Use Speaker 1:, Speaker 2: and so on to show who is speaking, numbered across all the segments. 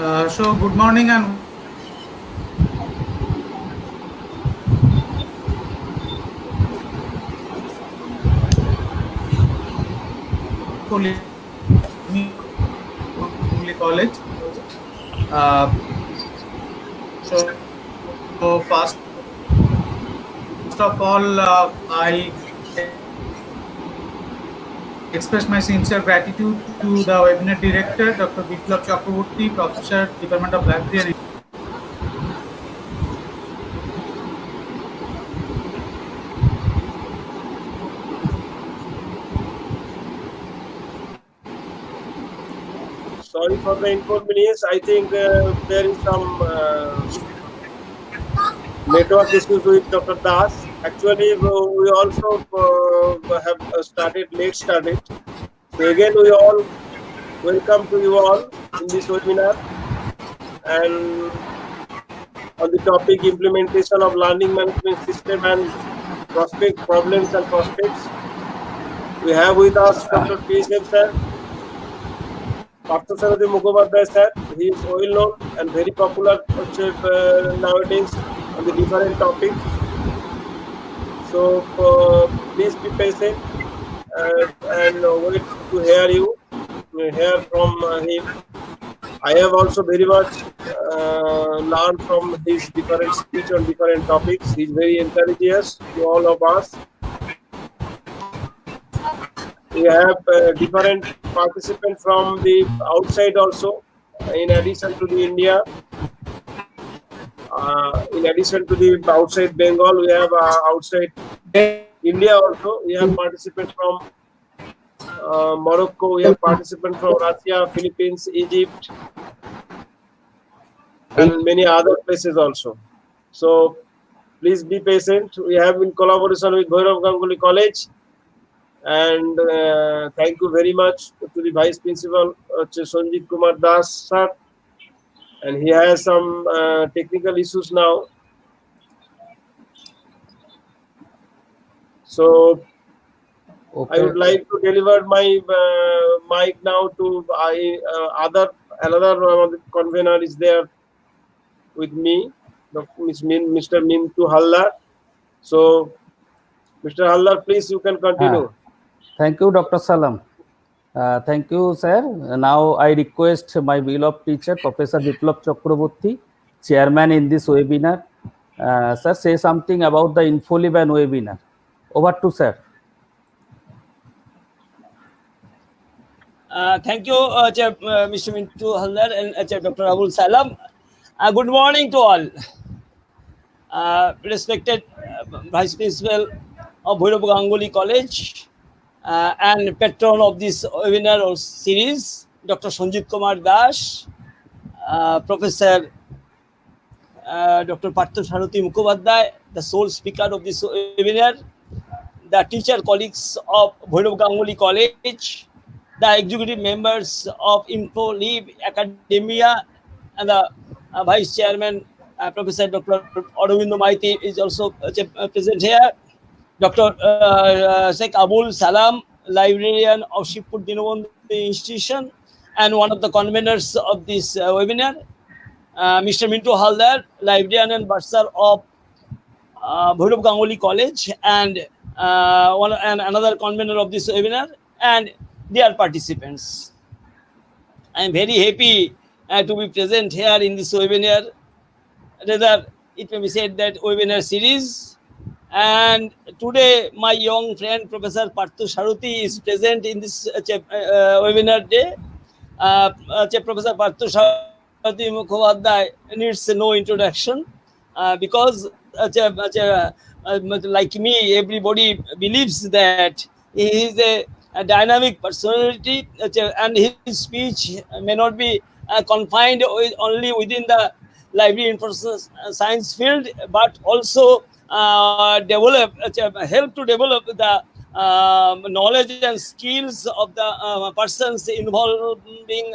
Speaker 1: So good morning and College. Uh, so first of all, I express my sincere gratitude to the webinar director, Dr. Biplab Chakraborty, Professor, Department of Library and
Speaker 2: Sorry for the inconvenience. I think there is some network issues with Dr. Das. Actually, we also have started late started. So again, we all welcome to you all in this webinar and on the topic implementation of learning management system and prospect problems and prospects. We have with us Dr. PSM sir, Parthasarathi Mukhopadhyay sir. He is well known and very popular nowadays on the different topics. So please be patient and wait to hear from him. I have also very much learned from his different speech on different topics. He's very encouraging to all of us. We have different participants from the outside also, in addition to the India. In addition to the outside Bengal, we have outside India also. We have participants from Morocco, we have participants from Russia, Philippines, Egypt, and many other places also. So please be patient. We have in collaboration with Bhairav Ganguly College. And thank you very much to the Vice Principal, Sanjit Kumar Das sir. And he has some technical issues now. So I would like to deliver my mic now to another convener is there with me, Mr. Mintu Hallar. So, Mr. Hallar, please, you can continue.
Speaker 3: Thank you, Dr. Salam. Thank you, sir. Now I request my beloved teacher, Professor Biplab Chakraborty, chairman in this webinar. Sir, say something about the InfoLib and webinar. Over to sir.
Speaker 4: Thank you, Mr. Mintu Hallar and Dr. Abul Salam. Good morning to all. Respected Vice Principal of Bhairav Ganguly College and patron of this webinar or series, Dr. Sanjit Kumar Das, Professor Dr. Parthasarathi Mukhopadhyay, the sole speaker of this webinar, the teacher colleagues of Bhairav Ganguly College, the executive members of InfoLib Academia, and the Vice Chairman, Professor Dr. Aurobindo Maiti is also present here. Dr. Sheikh Abul Salam, librarian of Shibpur Dinabandhu Institution and one of the conveners of this webinar. Mr. Mintu Hallar, librarian and bursar of Bhairav Ganguly College and another convener of this webinar, and dear participants. I am very happy to be present here in this webinar. Rather, it may be said that webinar series. And today, my young friend, Professor Parthasarathi, is present in this webinar day. Professor Parthasarathi Mukhopadhyay needs no introduction because, like me, everybody believes that he is a dynamic personality, and his speech may not be confined only within the library information science field, but also help to develop the knowledge and skills of the persons involving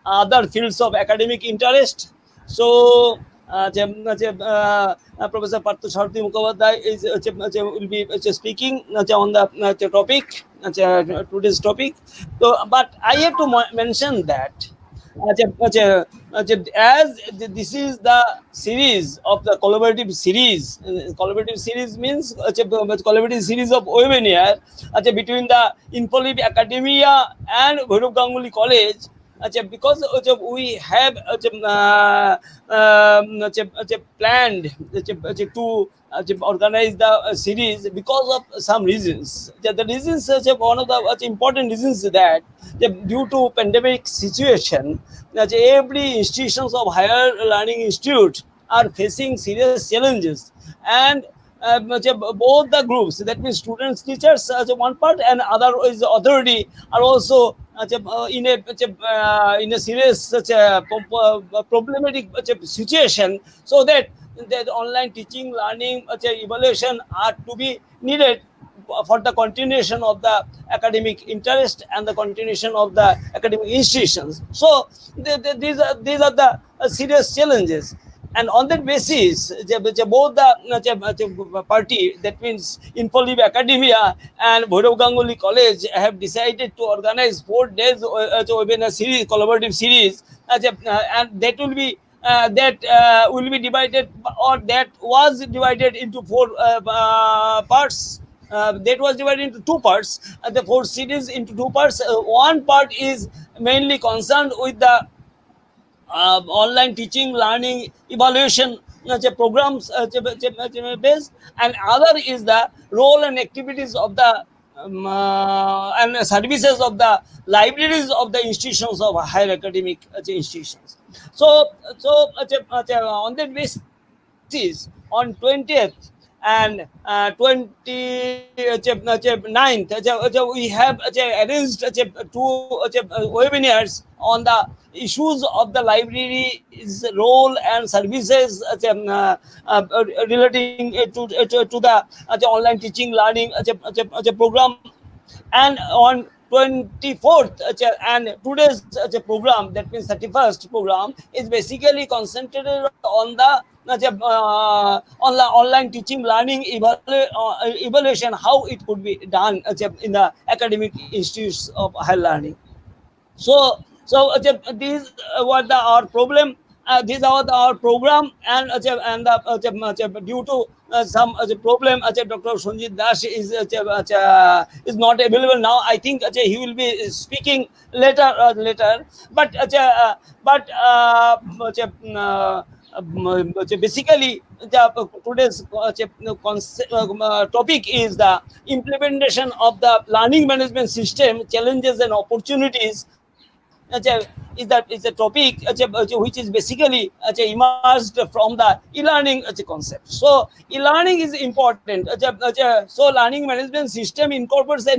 Speaker 4: other fields of academic interest. So, Professor Parthasarathi Mukhopadhyay will be speaking on the topic, today's topic. So, but I have to mention that as this is the series of the collaborative series. Collaborative series means collaborative series of webinar between the Infolib Academia and Bhairav Ganguly College. Because we have planned to organize the series because of some reasons. The reasons, one of the important reasons is that due to pandemic situation, every institutions of higher learning institute are facing serious challenges, and both the groups, that means students, teachers as one part, and other is the authority, are also in a serious such a problematic situation, so that the online teaching, learning, evaluation are to be needed for the continuation of the academic interest and the continuation of the academic institutions. So these are the serious challenges. And on that basis, both the party, that means Infolib Academia and Bhairav Ganguly College, have decided to organize 4 days webinar series, collaborative series, and that will be will be divided, or that was divided into 4 parts. That was divided into 2 parts. The 4 series into 2 parts. One part is mainly concerned with the online teaching, learning, evaluation programs based, and other is the role and activities of the and services of the libraries of the institutions of higher academic institutions. So on that basis, on 20th and 29th, we have arranged 2 webinars on the issues of the library's role and services relating to the online teaching, learning program. And on 24th and today's program, that means 31st program, is basically concentrated on the online teaching, learning, evaluation, how it could be done in the academic institutes of higher learning. So these were our problem. These are our program, and due to some problem, Dr. Sanjit Das is not available now. I think he will be speaking later. Basically, today's topic is the implementation of the learning management system, challenges and opportunities. Is a topic which is basically emerged from the e-learning concept. So e-learning is important. So learning management system incorporates a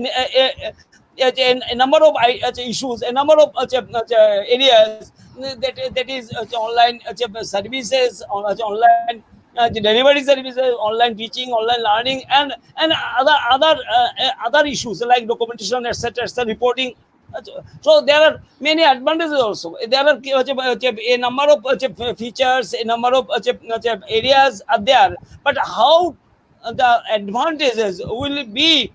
Speaker 4: number of issues, a number of areas that is online services, online delivery services, online teaching, online learning, and other issues like documentation, etc., reporting. So there are many advantages also. There are a number of features, a number of areas are there. But how the advantages will be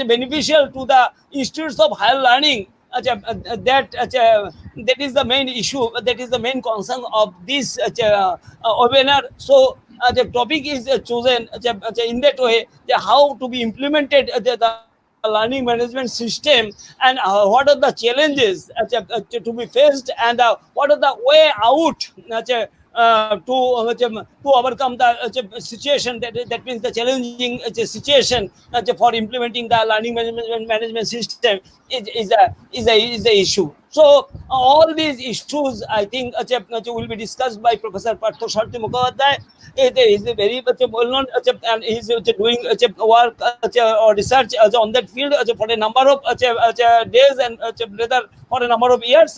Speaker 4: beneficial to the institutes of higher learning, that is the main issue, that is the main concern of this webinar. So the topic is chosen in that way, how to be implemented the learning management system, and what are the challenges to be faced, and what are the way out to overcome the situation, that means the challenging situation for implementing the learning management system is the issue. So all these issues, I think, will be discussed by Professor Partho Sarathy Mukhopadhyay. He is very well known, and he is doing work or research on that field for a number of days, and rather for a number of years.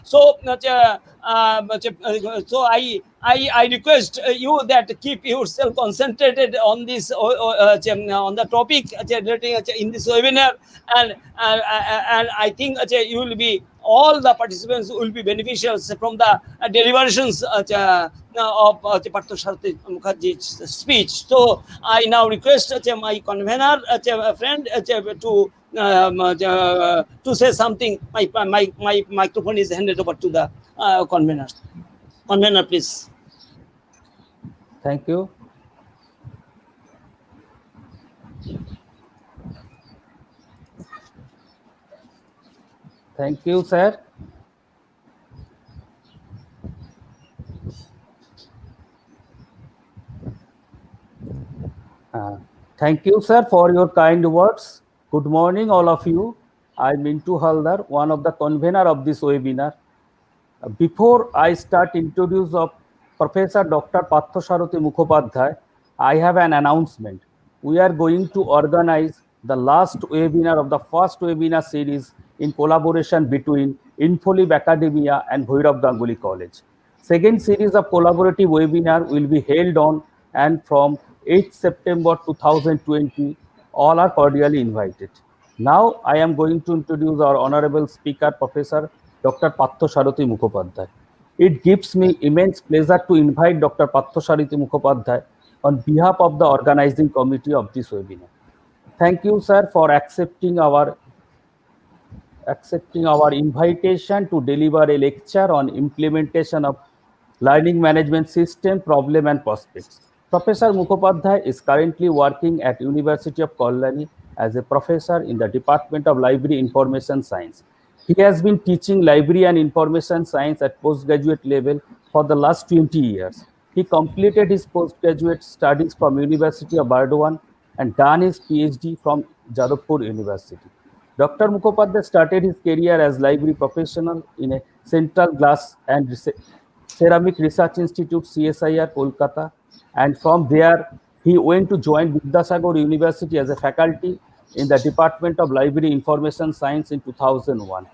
Speaker 4: So I request you that keep yourself concentrated on this on the topic relating in this webinar, and I think you will be, all the participants will be beneficial from the deliberations of Partho Sarathy Mukherjee's speech. So I now request my convener, friend, to to say something. My microphone is handed over to the convener. Convener, please.
Speaker 3: Thank you. Thank you, sir. Thank you, sir, for your kind words. Good morning, all of you. I'm Mintu Haldar, one of the convener of this webinar. Before I start introduce of Professor Dr. Parthasarathi Mukhopadhyay, I have an announcement. We are going to organize the last webinar of the first webinar series in collaboration between Infolib Academia and Bhairav Ganguly College. Second series of collaborative webinar will be held on and from 8th September 2020. All are cordially invited. Now I am going to introduce our honorable speaker, Professor Dr. Parthasarathi Mukhopadhyay. It gives me immense pleasure to invite Dr. Parthasarathi Mukhopadhyay on behalf of the organizing committee of this webinar. Thank you, sir, for accepting our invitation to deliver a lecture on implementation of learning management system, problem and prospects. Professor Mukhopadhyay is currently working at University of Kalyani as a professor in the Department of Library Information Science. He has been teaching library and information science at postgraduate level for the last 20 years. He completed his postgraduate studies from University of Burdwan and done his PhD from Jadavpur University. Dr. Mukhopadhyay started his career as library professional in a Central Glass and Ceramic Research Institute, CSIR, Kolkata, and from there he went to join Vidyasagar University as a faculty in the Department of Library Information Science in 2001.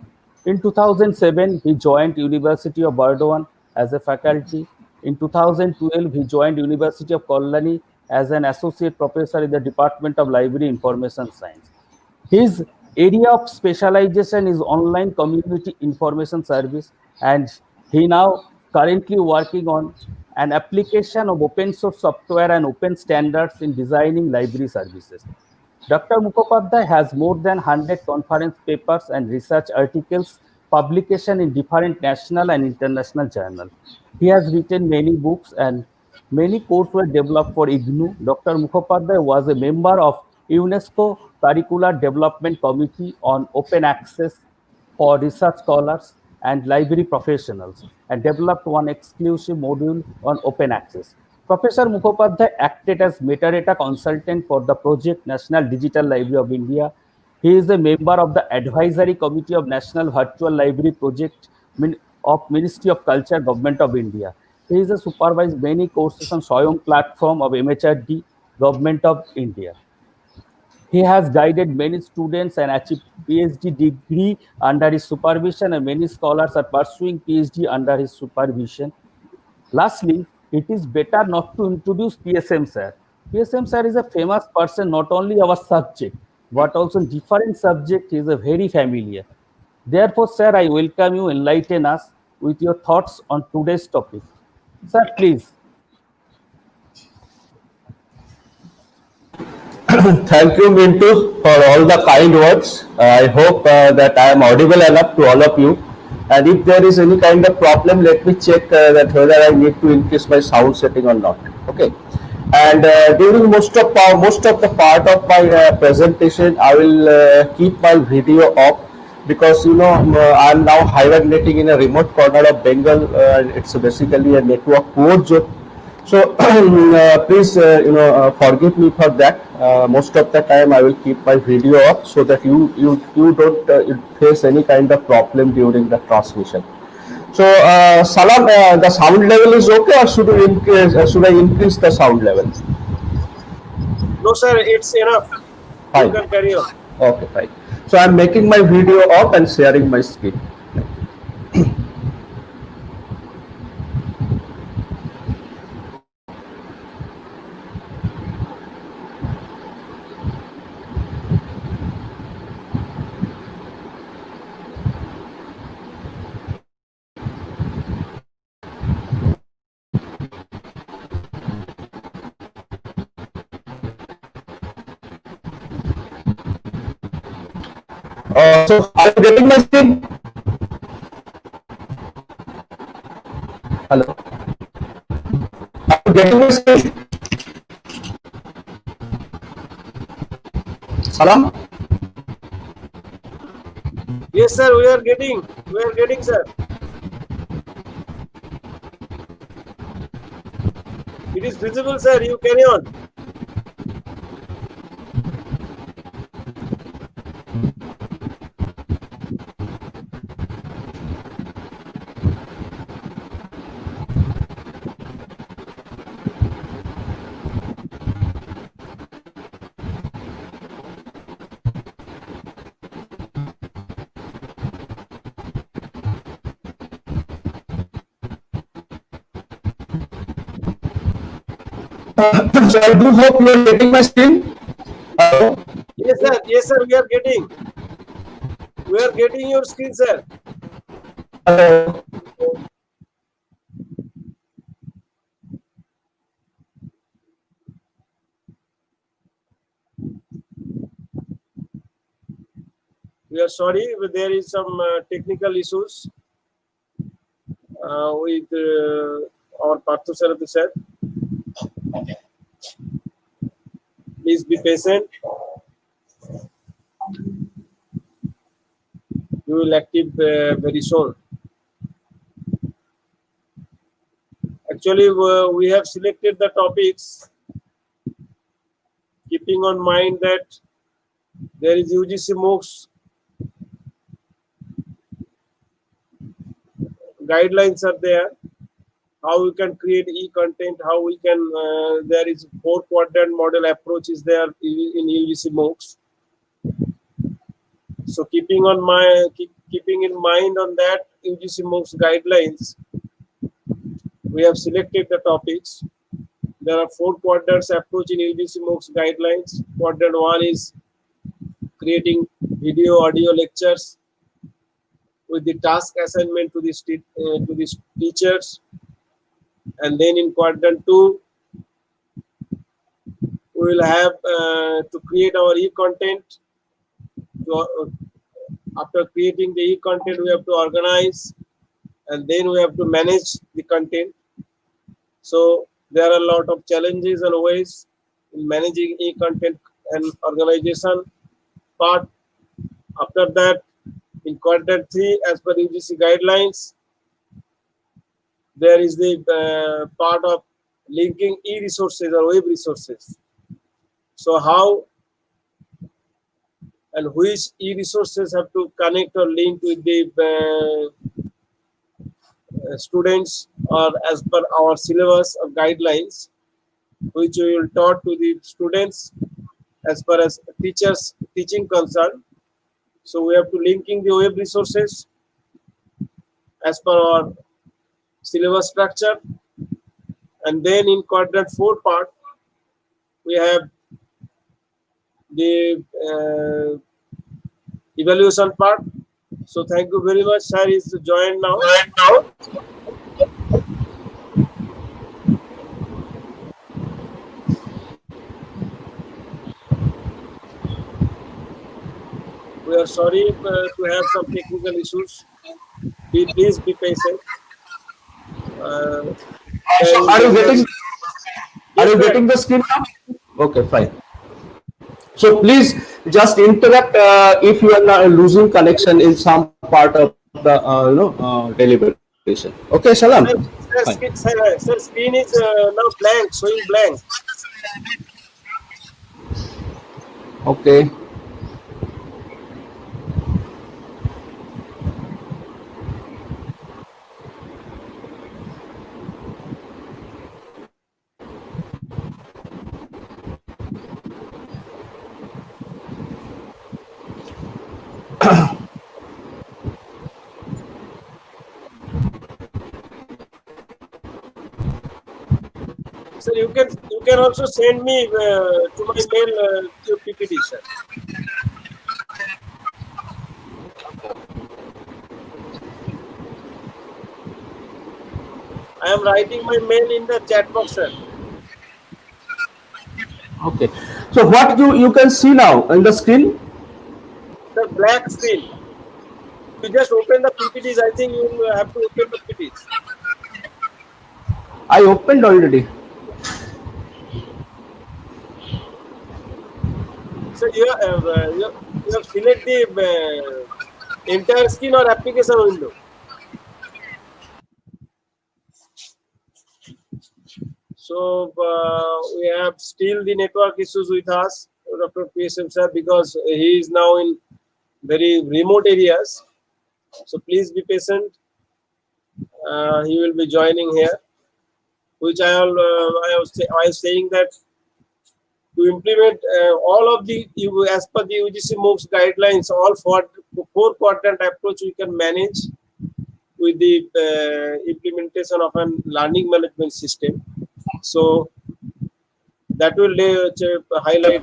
Speaker 3: In 2007, he joined University of Burdwan as a faculty. In 2012, he joined University of Kalyani as an associate professor in the Department of Library Information Science. His area of specialization is online community information service, and he now currently working on an application of open source software and open standards in designing library services. Dr. Mukhopadhyay has more than 100 conference papers and research articles, publication in different national and international journals. He has written many books and many courses were developed for IGNOU. Dr. Mukhopadhyay was a member of UNESCO Curricular Development Committee on Open Access for research scholars and library professionals and developed one exclusive module on open access. Professor Mukhopadhyay acted as metadata consultant for the project National Digital Library of India. He is a member of the advisory committee of National Virtual Library Project of Ministry of Culture, Government of India. He is a supervised many courses on Swayam platform of MHRD, Government of India. He has guided many students and achieved PhD degree under his supervision, and many scholars are pursuing PhD under his supervision. Lastly, it is better not to introduce PSM sir. PSM sir is a famous person, not only our subject, but also in different subject. He is a very familiar. Therefore, sir, I welcome you, enlighten us with your thoughts on today's topic. Sir, please.
Speaker 5: Thank you, Mintu, for all the kind words. I hope that I am audible enough to all of you. And if there is any kind of problem, let me check that whether I need to increase my sound setting or not. Okay. And during most of the part of my presentation, I will keep my video off because I am now hibernating in a remote corner of Bengal. It's basically a network poor zone. So please forgive me for that. Most of the time I will keep my video up so that you don't face any kind of problem during the transmission. So Salam, the sound level is okay, or should I increase the sound level?
Speaker 2: No, sir, it's enough.
Speaker 5: Fine.
Speaker 2: You can carry on.
Speaker 5: Okay, fine. So I'm making my video up and sharing my screen. So are you getting my screen? Hello. Are you getting my screen? Salam.
Speaker 2: Yes, sir. We are getting, sir. It is visible, sir. You carry on.
Speaker 5: So I do hope you are getting my screen.
Speaker 2: Yes, sir. Yes, sir. We are getting. We are getting your screen, sir.
Speaker 5: Hello.
Speaker 2: We are sorry, but there is some technical issues with our Parthasarathi sir. Please be patient. We will active very soon. Actually, we have selected the topics keeping on mind that there is UGC MOOCs guidelines are there. How we can create e-content, how we can, there is 4-quadrant model approach is there in UGC MOOCs. So keeping in mind on that UGC MOOCs guidelines, we have selected the topics. There are 4 quadrants approach in UGC MOOCs guidelines. Quadrant 1 is creating video, audio lectures with the task assignment to the teachers. And then in quadrant 2, we will have to create our e-content. After creating the e-content, we have to organize, and then we have to manage the content. So there are a lot of challenges and ways in managing e-content and organization part. After that, in quadrant 3, as per UGC guidelines, there is the part of linking e-resources or web resources. So how and which e-resources have to connect or link with the students or as per our syllabus or guidelines, which we will taught to the students as far as teachers teaching concerned. So we have to linking the web resources as per our syllabus structure. And then in quadrant 4 part, we have the evaluation part. So thank you very much, sir. Is joined now. We are sorry to have some technical issues. Please be patient.
Speaker 5: So are you getting the screen now? Okay, fine. So please just interrupt if you are not losing connection in some part of the deliberation. Okay, Salam.
Speaker 2: Sir, screen is now blank, showing blank.
Speaker 5: Okay.
Speaker 2: Sir, you can also send me to my mail your PPT, sir. I am writing my mail in the chat box, sir.
Speaker 5: Okay. So what you can see now on the screen?
Speaker 2: Sir, black screen. You just open the PPTs. I think you have to open the PPTs.
Speaker 5: I opened already.
Speaker 2: So you have select the entire screen or application window. So we have still the network issues with us, Dr. PSM sir, because he is now in very remote areas. So please be patient. He will be joining here, which I was saying that to implement all of the, as per the UGC MOOCs guidelines, all four quadrant approach we can manage with the implementation of a learning management system. So that will highlight.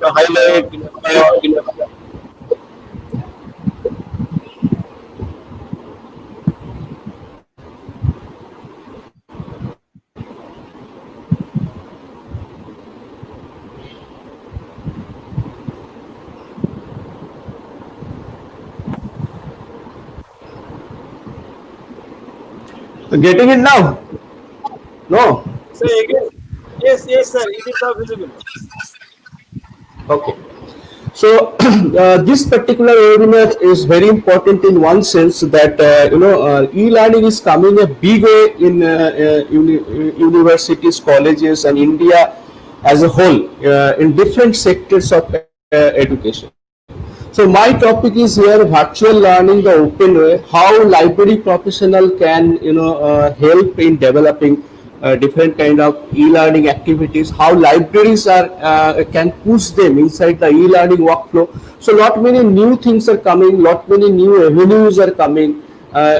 Speaker 5: Getting it now? No.
Speaker 2: Say again. Yes, sir. It is now visible.
Speaker 5: Okay. So this particular webinar is very important in one sense that e-learning is coming a big way in universities, colleges, and India as a whole in different sectors of education. So my topic is here: virtual learning the open way. How library professional can help in developing different kind of e-learning activities. How libraries are can push them inside the e-learning workflow. So lot many new things are coming. Lot many new avenues are coming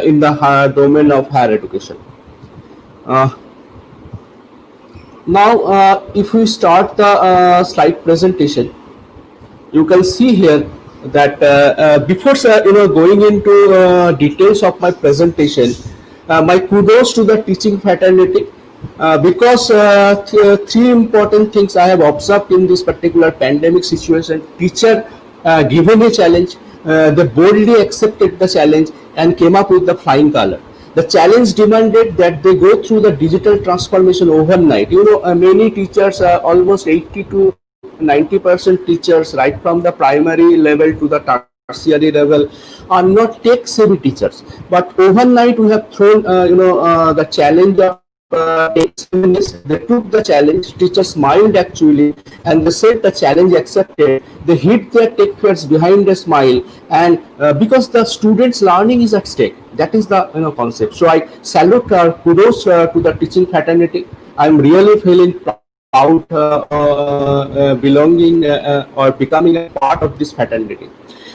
Speaker 5: in the domain of higher education. Now, if we start the slide presentation, you can see here that before going into details of my presentation, my kudos to the teaching fraternity because three important things I have observed in this particular pandemic situation. Teacher given a challenge, they boldly accepted the challenge and came up with the flying color. The challenge demanded that they go through the digital transformation overnight. Many teachers, almost 80 to 90% teachers, right from the primary level to the tertiary level, are not tech savvy teachers. But overnight we have thrown the challenge of they took the challenge, teachers mind actually, and they said the challenge accepted. They hid their tech fears behind a smile, and because the students' learning is at stake, that is the concept. So I salute kudos to the teaching fraternity. I'm really feeling proud belonging or becoming a part of this fraternity.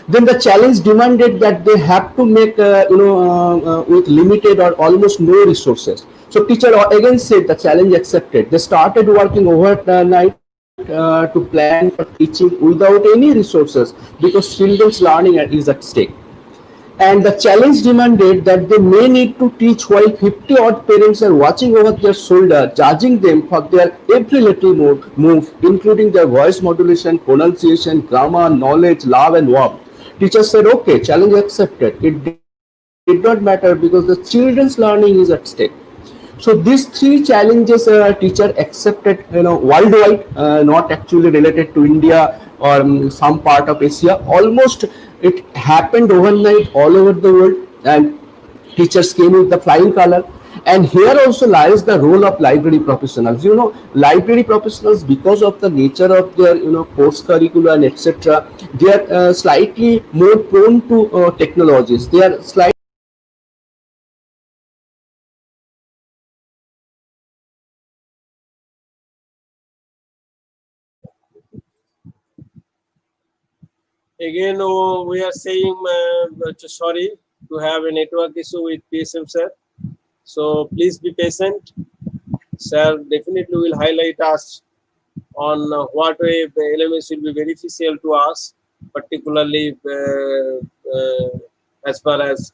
Speaker 5: Then the challenge demanded that they have to make with limited or almost no resources. So teacher again said the challenge accepted. They started working overnight to plan for teaching without any resources because children's learning is at stake. And the challenge demanded that they may need to teach while 50 odd parents are watching over their shoulder, judging them for their every little move, including their voice modulation, pronunciation, grammar, knowledge, love, and warmth. Teacher said, okay, challenge accepted. It did not matter because the children's learning is at stake. So these three challenges teacher accepted worldwide, not actually related to India or some part of Asia. Almost it happened overnight all over the world, and teachers came with the flying color. And here also lies the role of library professionals. Library professionals, because of the nature of their course curricula and etc., they are slightly more prone to technologies. They are slightly
Speaker 2: Again, we are saying sorry to have a network issue with PSM sir. So please be patient. Sir definitely will highlight us on what way the LMS will be beneficial to us, particularly as far as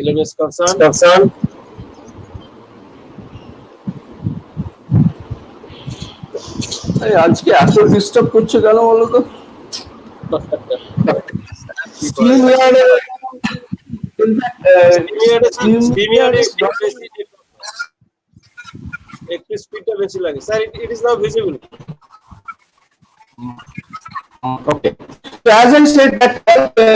Speaker 2: LMS concerned.
Speaker 5: আজকে এত disturb করছে কেন বলো তো? SteamYard, in fact,
Speaker 2: SteamYard একটু স্পিডটা বেশি লাগে sir it is now visible.
Speaker 5: Okay. So as I said that the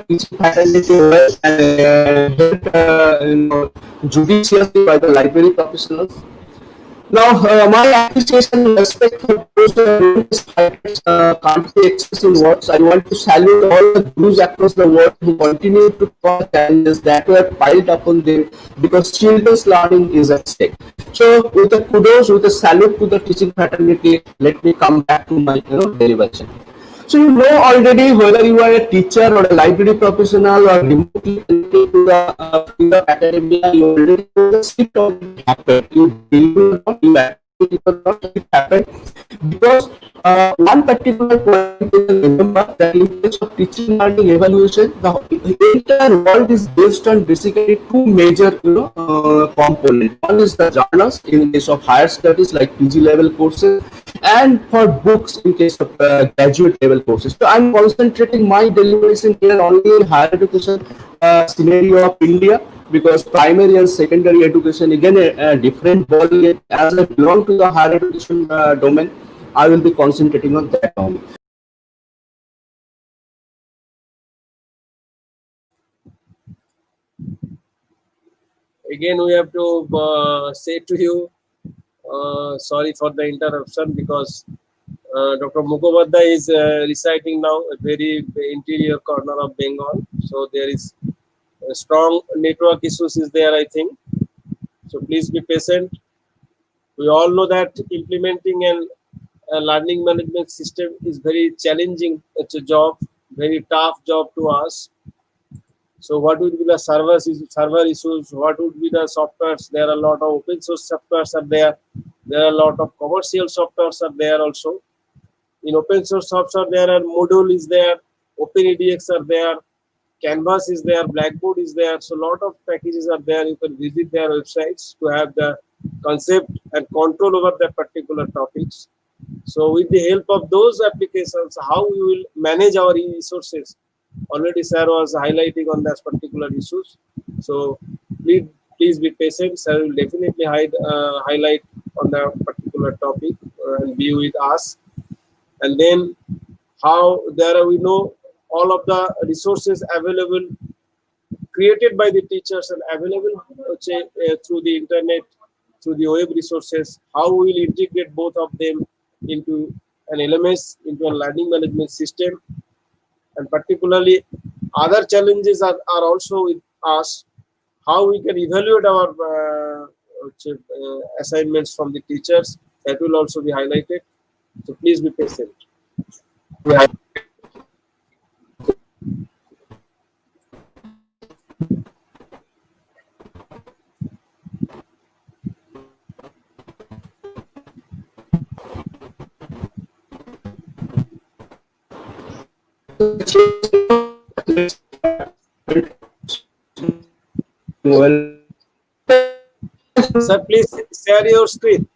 Speaker 5: teaching faculty was helped judiciously by the library professionals. Now, my appreciation and respect for those can't be expressed in words. I want to salute all the Jews across the world who continue to cause challenges that were piled upon them because children's learning is at stake. So, with a kudos, with a salute to the teaching fraternity, let me come back to my derivation. So you know already whether you are a teacher or a library professional or remotely connected to the academia, you already know the shift of it happened. You believe it or not, you actually not it happened because one particular point is remember that in case of teaching learning evaluation, the entire world is based on basically two major components. One is the journals in case of higher studies like PG level courses, and for books in case of graduate level courses. So I'm concentrating my deliberation here only in higher education scenario of India because primary and secondary education again a different ball. As I belong to the higher education domain, I will be concentrating on that only.
Speaker 2: Again, we have to say to you, sorry for the interruption because Dr. Mukhopadhyay is reciting now a very interior corner of Bengal. So there is a strong network issues is there, I think. So please be patient. We all know that implementing a learning management system is very challenging. It's a job, very tough job to us. So what would be the server issues? What would be the softwares? There are a lot of open source softwares are there. There are a lot of commercial softwares are there also. In open source software, there are Moodle is there, OpenEDX are there, Canvas is there, Blackboard is there. So a lot of packages are there. You can visit their websites to have the concept and control over the particular topics. So with the help of those applications, how we will manage our resources. Already sir was highlighting on that particular issues. So please be patient. Sir will definitely highlight on that particular topic and be with us. And then how there are, we know all of the resources available created by the teachers and available through the internet, through the web resources. How we will integrate both of them into an LMS, into a learning management system. And particularly other challenges are also with us. How we can evaluate our assignments from the teachers, that will also be highlighted. So please be patient.
Speaker 5: Well,
Speaker 2: Sir, please share your screen.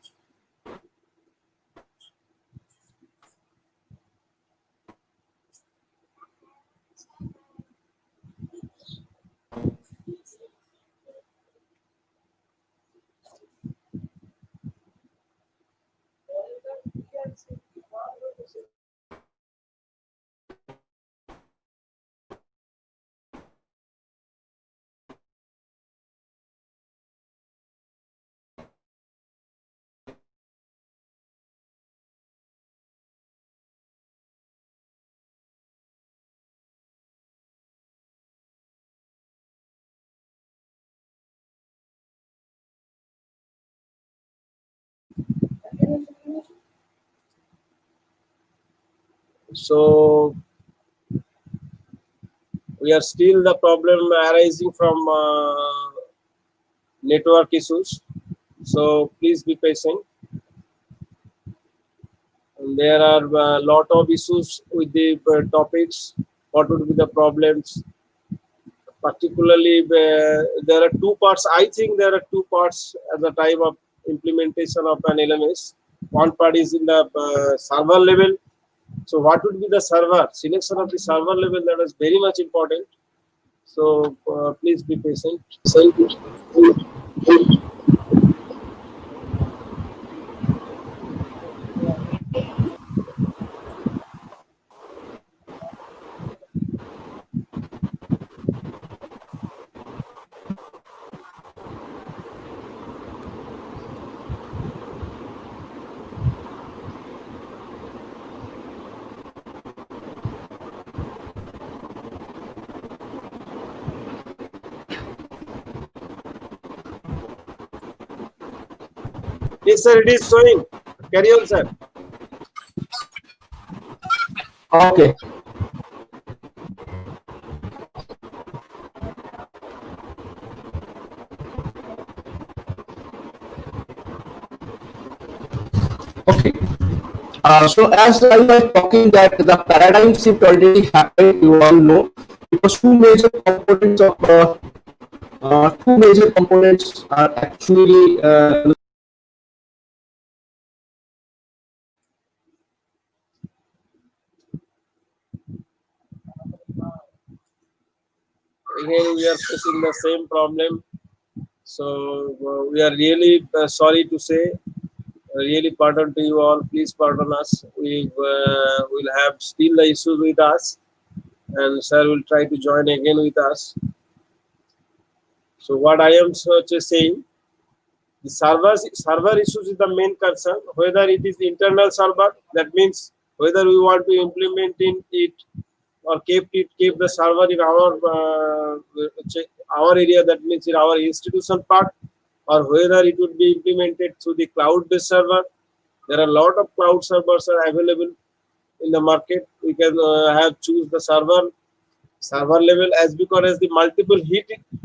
Speaker 2: So we are still the problem arising from network issues. So please be patient. And there are a lot of issues with the topics. What would be the problems? Particularly, there are two parts. I think there are two parts at the time of implementation of an LMS. One part is in the server level, So what would be the server? Selection of the server level, that is very much important. So please be patient. Yes, sir, it is showing. Carry on, sir.
Speaker 5: Okay. Okay. So as I was talking that the paradigm shift already happened, you all know, because two major components are actually
Speaker 2: Again, we are facing the same problem. So we are really sorry to say, really pardon to you all. Please pardon us. We will have still the issues with us, and sir will try to join again with us. So what I am saying, the server issues is the main concern. Whether it is internal server, that means whether we want to implement in it or keep the server in our area, that means in our institution part, or whether it would be implemented through the cloud-based server. There are a lot of cloud servers are available in the market. We can have choose the server level, as because as the multiple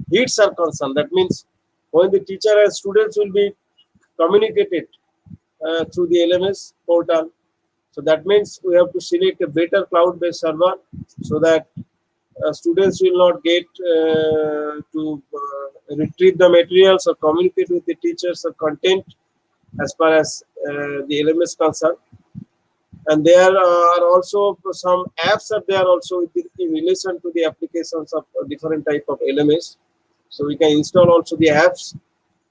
Speaker 2: heats are concerned. That means when the teacher and students will be communicated through the LMS portal. So that means we have to select a better cloud-based server so that students will not get to retrieve the materials or communicate with the teachers or content as far as the LMS concerned. And there are also some apps are there also in relation to the applications of different type of LMS. So we can install also the apps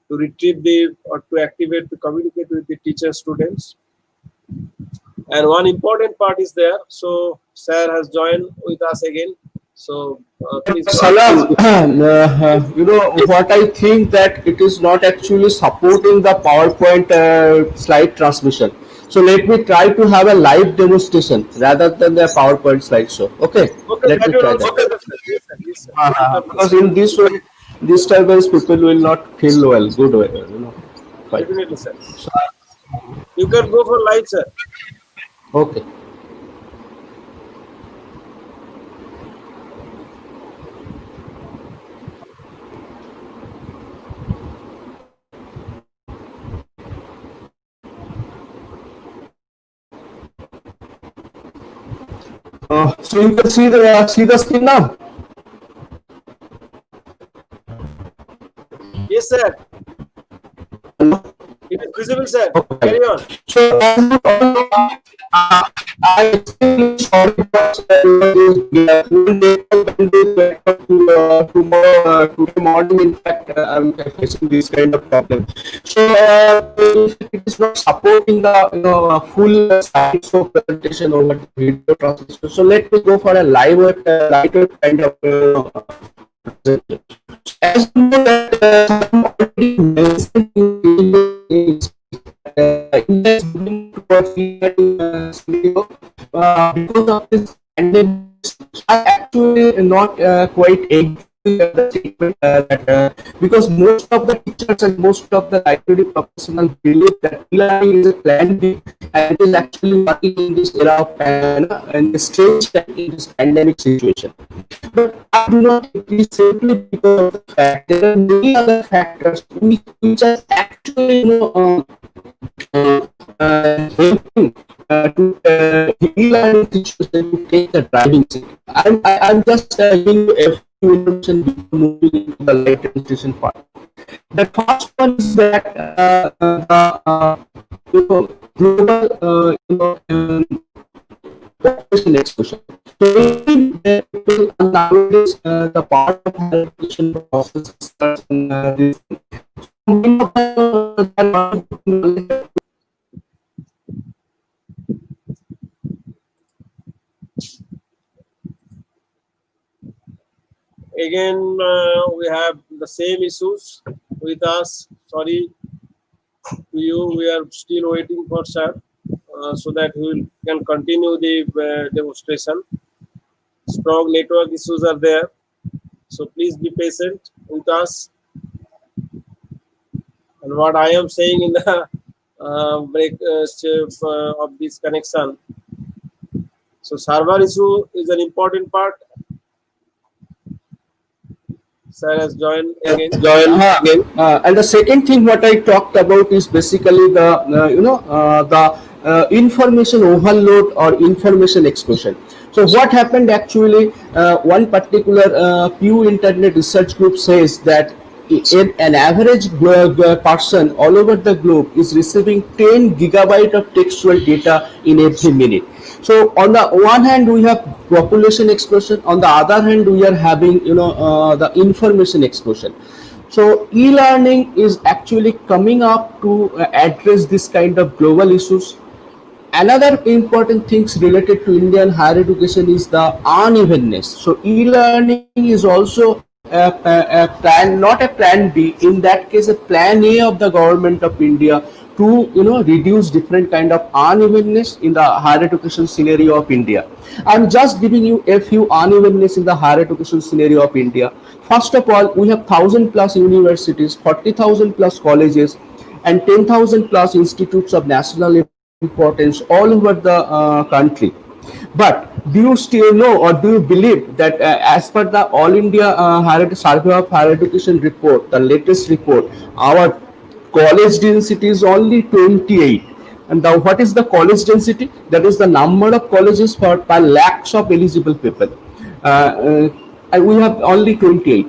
Speaker 2: to retrieve or to activate, to communicate with the teacher students. And one important part is there. So sir has joined with us again. So please.
Speaker 5: Salam, you know what I think, that it is not actually supporting the PowerPoint slide transmission. So let me try to have a live demonstration rather than the PowerPoint slideshow. Okay,
Speaker 2: Okay,
Speaker 5: let me try that.
Speaker 2: yes, sir, yes, sir.
Speaker 5: Because in this way, disturbance, people will not feel well, good way, you know. Fine.
Speaker 2: Definitely, sir. You can go for live, sir.
Speaker 5: Okay. So you can see the screen now.
Speaker 2: Yes, sir. It is visible, sir.
Speaker 5: Okay.
Speaker 2: Carry on.
Speaker 5: So I extremely sorry because tomorrow today morning, in fact, I'm facing this kind of problem. So it is not supporting the full slideshow presentation over the video transmission. So let me go for a lighter kind of presentation. As you know that already mentioned in this video, because of this pandemic, I actually not quite agree with the statement that because most of the teachers and most of the library professionals believe that e-learning is a plan B and it is actually working in this era of and the strange time in this pandemic situation. But I do not agree simply because of the fact there are many other factors which are actually helping to e-learning situation to take the driving seat. I'm just giving you a few information before moving into the light demonstration part. The first one is that global population explosion. So nowadays the part of higher education process starts this.
Speaker 2: Again, we have the same issues with us. Sorry to you, we are still waiting for sir, so that we can continue the demonstration. Strong network issues are there, so please be patient with us. And what I am saying in the break of this connection. So server issue is an important part. Sir has joined again.
Speaker 5: And the second thing what I talked about is basically the information overload or information explosion. So what happened actually, one particular Pew Internet Research Group says that an average person all over the globe is receiving 10 gigabyte of textual data in every minute. So on the one hand we have population explosion, on the other hand we are having the information explosion. So e-learning is actually coming up to address this kind of global issues. Another important things related to Indian higher education is the unevenness. So e-learning is also a plan, not a plan B, in that case a plan A of the government of India to reduce different kind of unevenness in the higher education scenario of India. I'm just giving you a few unevenness in the higher education scenario of India. First of all, we have 1,000 plus universities, 40,000 plus colleges, and 10,000 plus institutes of national importance all over the country. But do you still know, or do you believe that as per the All India Survey of Higher Education report, the latest report, our college density is only 28. And now what is the college density? That is the number of colleges per lakhs of eligible people. And we have only 28.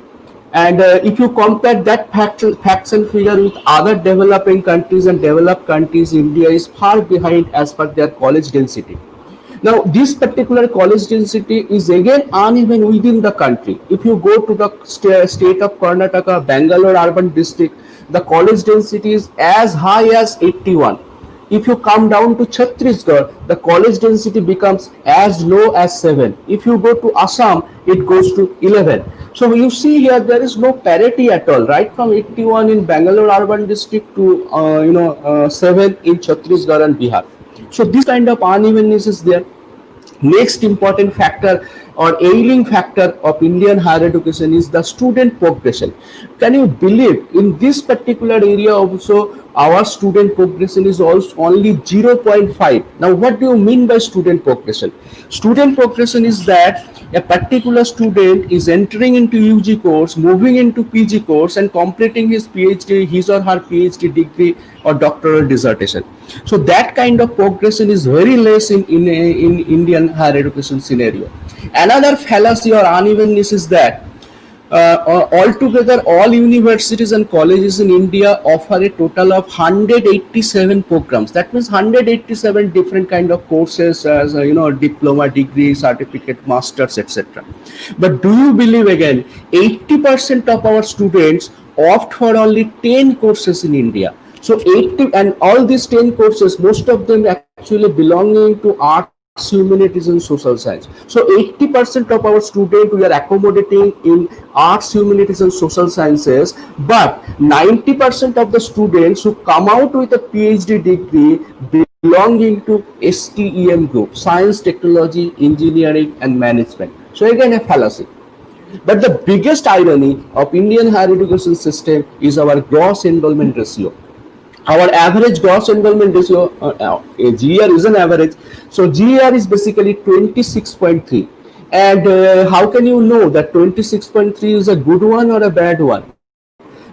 Speaker 5: And if you compare that facts and figure with other developing countries and developed countries, India is far behind as per their college density. Now, this particular college density is again uneven within the country. If you go to the state of Karnataka, Bangalore urban district, the college density is as high as 81. If you come down to Chhattisgarh, the college density becomes as low as 7. If you go to Assam, it goes to 11. So you see here there is no parity at all, right from 81 in Bangalore urban district to 7 in Chhattisgarh and Bihar. So this kind of unevenness is there. Next important factor or ailing factor of Indian higher education is the student progression. Can you believe in this particular area also our student progression is also only 0.5. Now what do you mean by student progression? Student progression is that a particular student is entering into UG course, moving into PG course and completing his PhD, his or her PhD degree or doctoral dissertation. So that kind of progression is very less in Indian higher education scenario. Another fallacy or unevenness is that altogether all universities and colleges in India offer a total of 187 programs. That means 187 different kind of courses as diploma, degree, certificate, masters, etc. But do you believe again 80% of our students opt for only 10 courses in India? So 80, and all these 10 courses, most of them actually belonging to arts, humanities and social science. So 80% of our students we are accommodating in arts, humanities and social sciences, but 90% of the students who come out with a PhD degree belonging to STEM group, science, technology, engineering and management. So again a fallacy. But the biggest irony of Indian higher education system is our gross enrollment ratio. Our average gross enrollment ratio, GER is an average, so GER is basically 26.3. And how can you know that 26.3 is a good one or a bad one?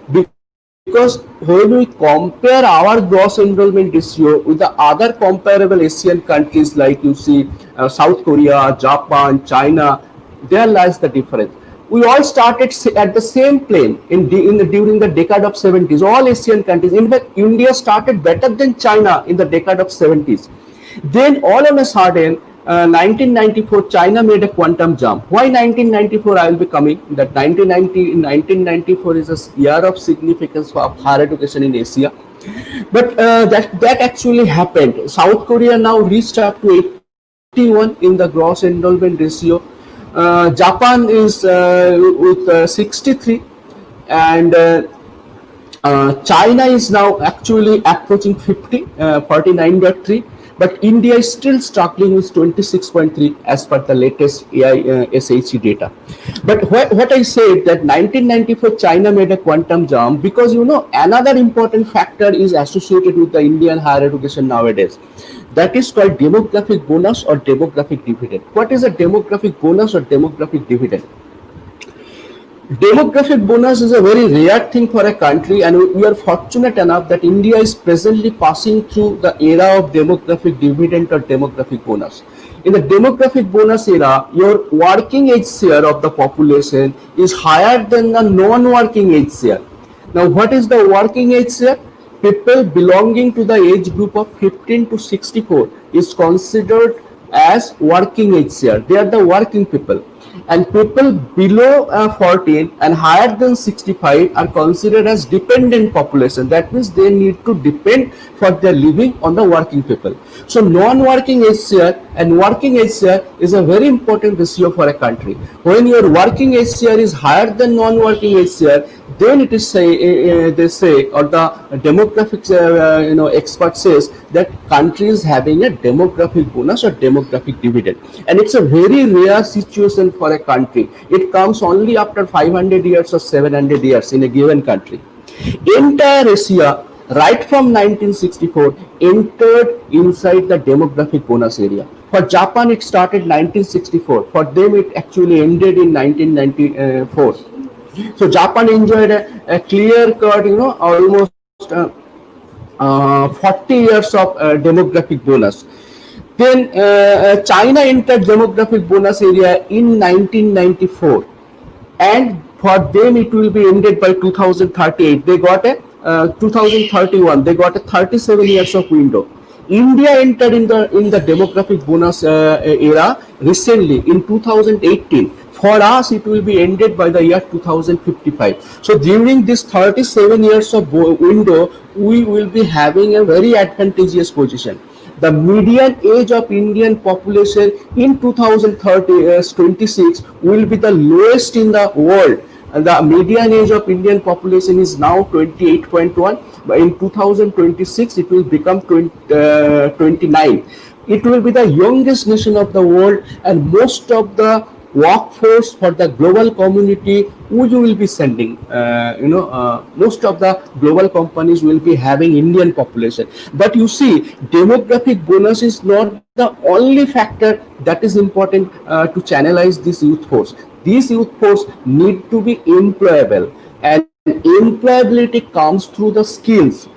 Speaker 5: Because when we compare our gross enrollment ratio with the other comparable Asian countries like you see South Korea, Japan, China, there lies the difference. We all started at the same plane during the decade of 70s, all Asian countries. In fact, India started better than China in the decade of 70s. Then all of a sudden, 1994, China made a quantum jump. Why 1994? I will be coming. That 1994 is a year of significance for higher education in Asia. But that actually happened. South Korea now reached up to 81 in the gross enrollment ratio. Japan is with 63, and China is now actually approaching 50, 49.3. But India is still struggling with 26.3 as per the latest AI SHE data. But what I said that 1994 China made a quantum jump because another important factor is associated with the Indian higher education nowadays. That is called demographic bonus or demographic dividend. What is a demographic bonus or demographic dividend? Demographic bonus is a very rare thing for a country, and we are fortunate enough that India is presently passing through the era of demographic dividend or demographic bonus. In the demographic bonus era, your working age share of the population is higher than the non-working age share. Now, what is the working age share? People belonging to the age group of 15 to 64 is considered as working age share. They are the working people. And people below 14 and higher than 65 are considered as dependent population. That means they need to depend for their living on the working people. So non-working age share and working age share is a very important ratio for a country. When your working age share is higher than non-working age share, then it is they say, or the demographic expert says that country is having a demographic bonus or demographic dividend, and it's a very rare situation for a country. It comes only after 500 years or 700 years in a given country. Entire Asia, right from 1964, entered inside the demographic bonus area. For Japan, it started 1964. For them, it actually ended in 1994. So Japan enjoyed a clear cut, almost 40 years of demographic bonus. Then China entered demographic bonus area in 1994, and for them it will be ended by 2038. They got a 2031. They got a 37 years of window. India entered in the demographic bonus era recently in 2018. For us, it will be ended by the year 2055. So during this 37 years of window, we will be having a very advantageous position. The median age of Indian population in 2026 will be the lowest in the world. And the median age of Indian population is now 28.1. But in 2026, it will become 29. It will be the youngest nation of the world, and most of the workforce for the global community we will be sending. Most of the global companies will be having Indian population. But you see, demographic bonus is not the only factor that is important to channelize this youth force. This youth force need to be employable, and employability comes through the skills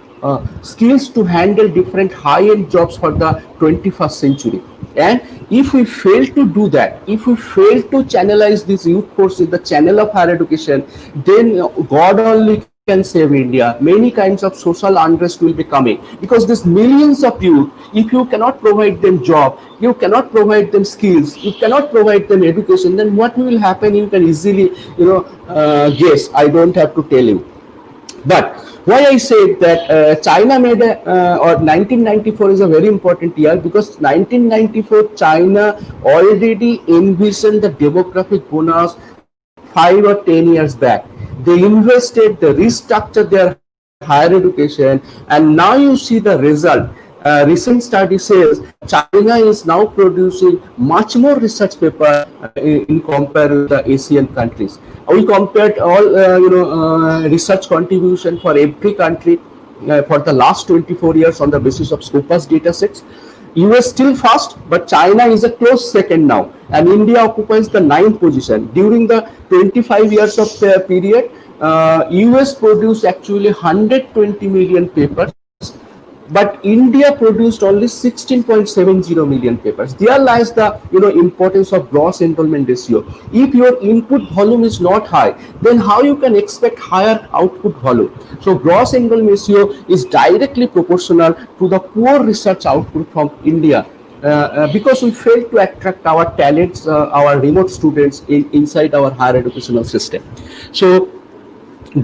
Speaker 5: to handle different high-end jobs for the 21st century. And if we fail to do that, if we fail to channelize this youth force in the channel of higher education, then God only can save India. Many kinds of social unrest will be coming, because there's millions of youth. If you cannot provide them job, you cannot provide them skills, you cannot provide them education, then what will happen? You can easily guess. I don't have to tell you. But why I said that China made or 1994 is a very important year, because 1994 China already envisioned the demographic bonus 5 or 10 years back. They invested, they restructured their higher education, and now you see the result. Recent study says China is now producing much more research paper in comparison with the Asian countries. We compared all research contribution for every country for the last 24 years on the basis of Scopus data sets. US still fast, but China is a close second now, and India occupies the 9th position. During the 25 years of period, US produced actually 120 million papers, but India produced only 16.70 million papers. There lies the importance of gross enrollment ratio. If your input volume is not high, then how you can expect higher output volume? So gross enrollment ratio is directly proportional to the poor research output from India. because we failed to attract our talents, our remote students inside our higher educational system. So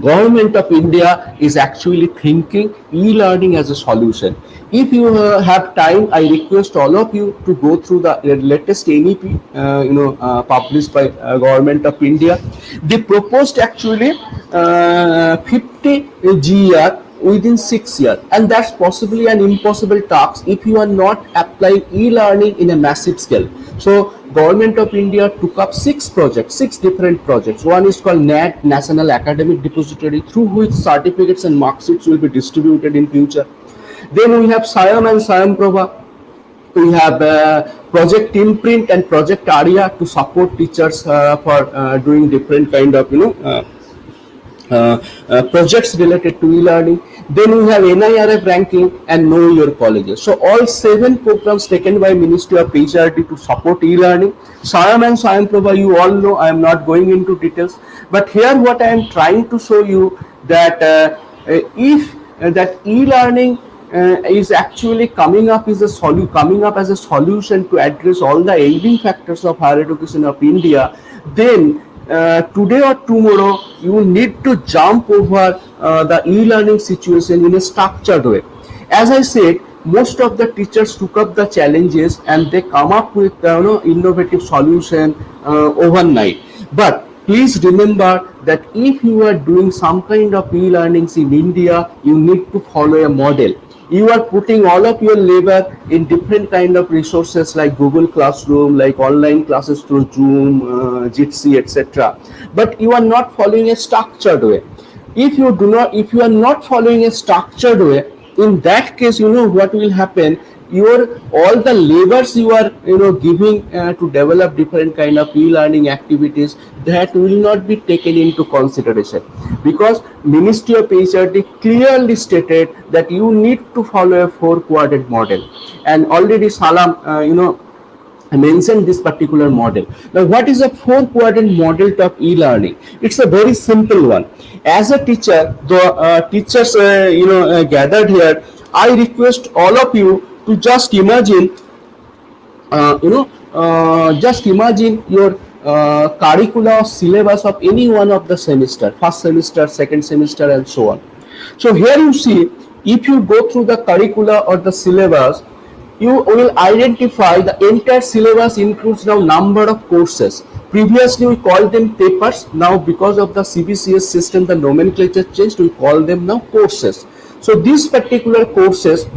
Speaker 5: Government of India is actually thinking e-learning as a solution. If you have time, I request all of you to go through the latest NEP, published by Government of India. They proposed actually 50 GER within 6 years, and that's possibly an impossible task if you are not applying e-learning in a massive scale. So Government of India took up 6 different projects. One is called NAD, National Academic Depository, through which certificates and mark sheets will be distributed in future. Then we have SIAM and SIAM Prabha. We have Project Imprint and Project ARIA to support teachers for doing different kind of projects related to e-learning. Then we have NIRF ranking and Know Your Colleges. So all 7 programs taken by Ministry of PhD to support e-learning. SIAM and SIAM Prabha, you all know, I am not going into details. But here what I am trying to show you that if that e-learning is actually coming up as a solution to address all the ailing factors of higher education of India, then today or tomorrow you need to jump over the e-learning situation in a structured way. As I said, most of the teachers took up the challenges and they come up with innovative solution overnight. But please remember that if you are doing some kind of e-learnings in India, you need to follow a model. You are putting all of your labor in different kind of resources like Google Classroom, like online classes through Zoom, Jitsi, etc. But you are not following a structured way. If you are not following a structured way, in that case, what will happen? All the labors you are giving to develop different kind of e-learning activities, that will not be taken into consideration, because Ministry of PhD clearly stated that you need to follow a 4-quadrant model, and already Salam I mentioned this particular model. Now, what is a 4-quadrant model of e-learning? It's a very simple one. As a teacher, the teachers gathered here, I request all of you to just imagine, your curricula or syllabus of any one of the semester, first semester, second semester, and so on. So here you see, if you go through the curricula or the syllabus, you will identify the entire syllabus includes now number of courses. Previously we called them papers. Now because of the CBCS system, the nomenclature changed, we call them now courses. So these particular courses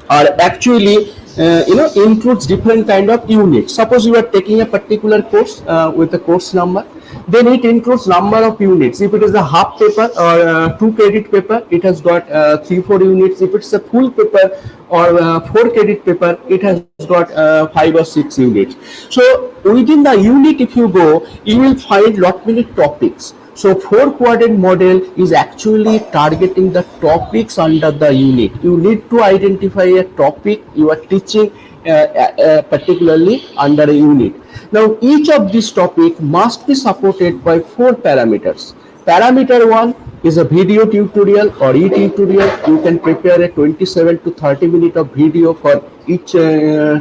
Speaker 5: are actually includes different kind of units. Suppose you are taking a particular course with a course number, then it includes number of units. If it is a half paper or 2 credit paper, it has got 3-4 units. If it's a full paper or 4 credit paper, it has got 5 or 6 units. So within the unit, if you go, you will find lot many topics. So 4-quadrant model is actually targeting the topics under the unit. You need to identify a topic you are teaching particularly under a unit. Now each of these topics must be supported by 4 parameters. Parameter 1 is a video tutorial or e-tutorial. You can prepare a 27 to 30 minutes of video for each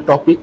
Speaker 5: topic.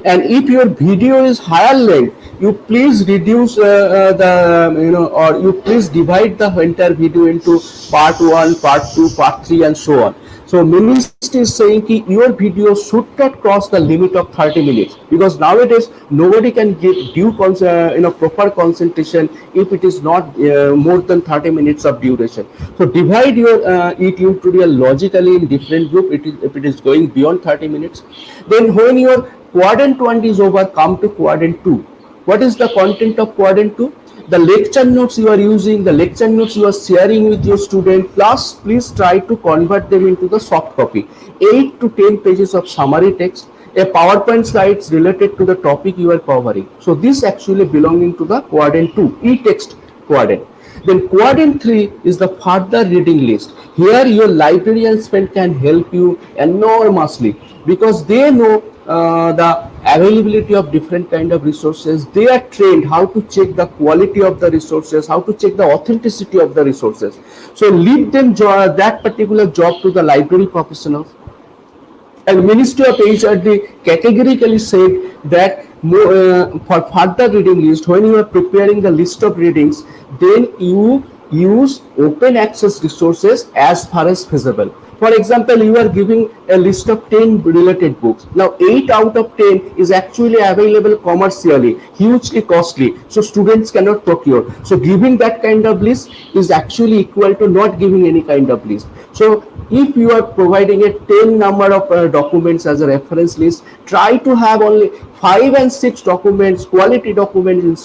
Speaker 5: And if your video is higher length, you please reduce or you please divide the entire video into part 1, part 2, part 3, and so on. So Ministry is saying that your video should not cross the limit of 30 minutes, because nowadays nobody can give due proper concentration if it is not more than 30 minutes of duration. So divide your e-tutorial logically in different group. If it is going beyond 30 minutes, then when your quadrant 1 is over, come to quadrant 2. What is the content of quadrant 2? The lecture notes you are using, the lecture notes you are sharing with your student, plus please try to convert them into the soft copy. 8 to 10 pages of summary text, a PowerPoint slides related to the topic you are covering. So this actually belonging to the quadrant 2, e-text quadrant. Then quadrant 3 is the further reading list. Here your librarian friend can help you enormously, because they know the availability of different kind of resources. They are trained how to check the quality of the resources, how to check the authenticity of the resources. So leave them that particular job to the library professionals. And Ministry of HRD categorically said that for further reading list, when you are preparing the list of readings, then you use open access resources as far as feasible. For example, you are giving a list of 10 related books. Now, 8 out of 10 is actually available commercially, hugely costly, so students cannot procure. So, giving that kind of list is actually equal to not giving any kind of list. So, if you are providing a 10 number of documents as a reference list, try to have only 5 and 6 documents, quality documents in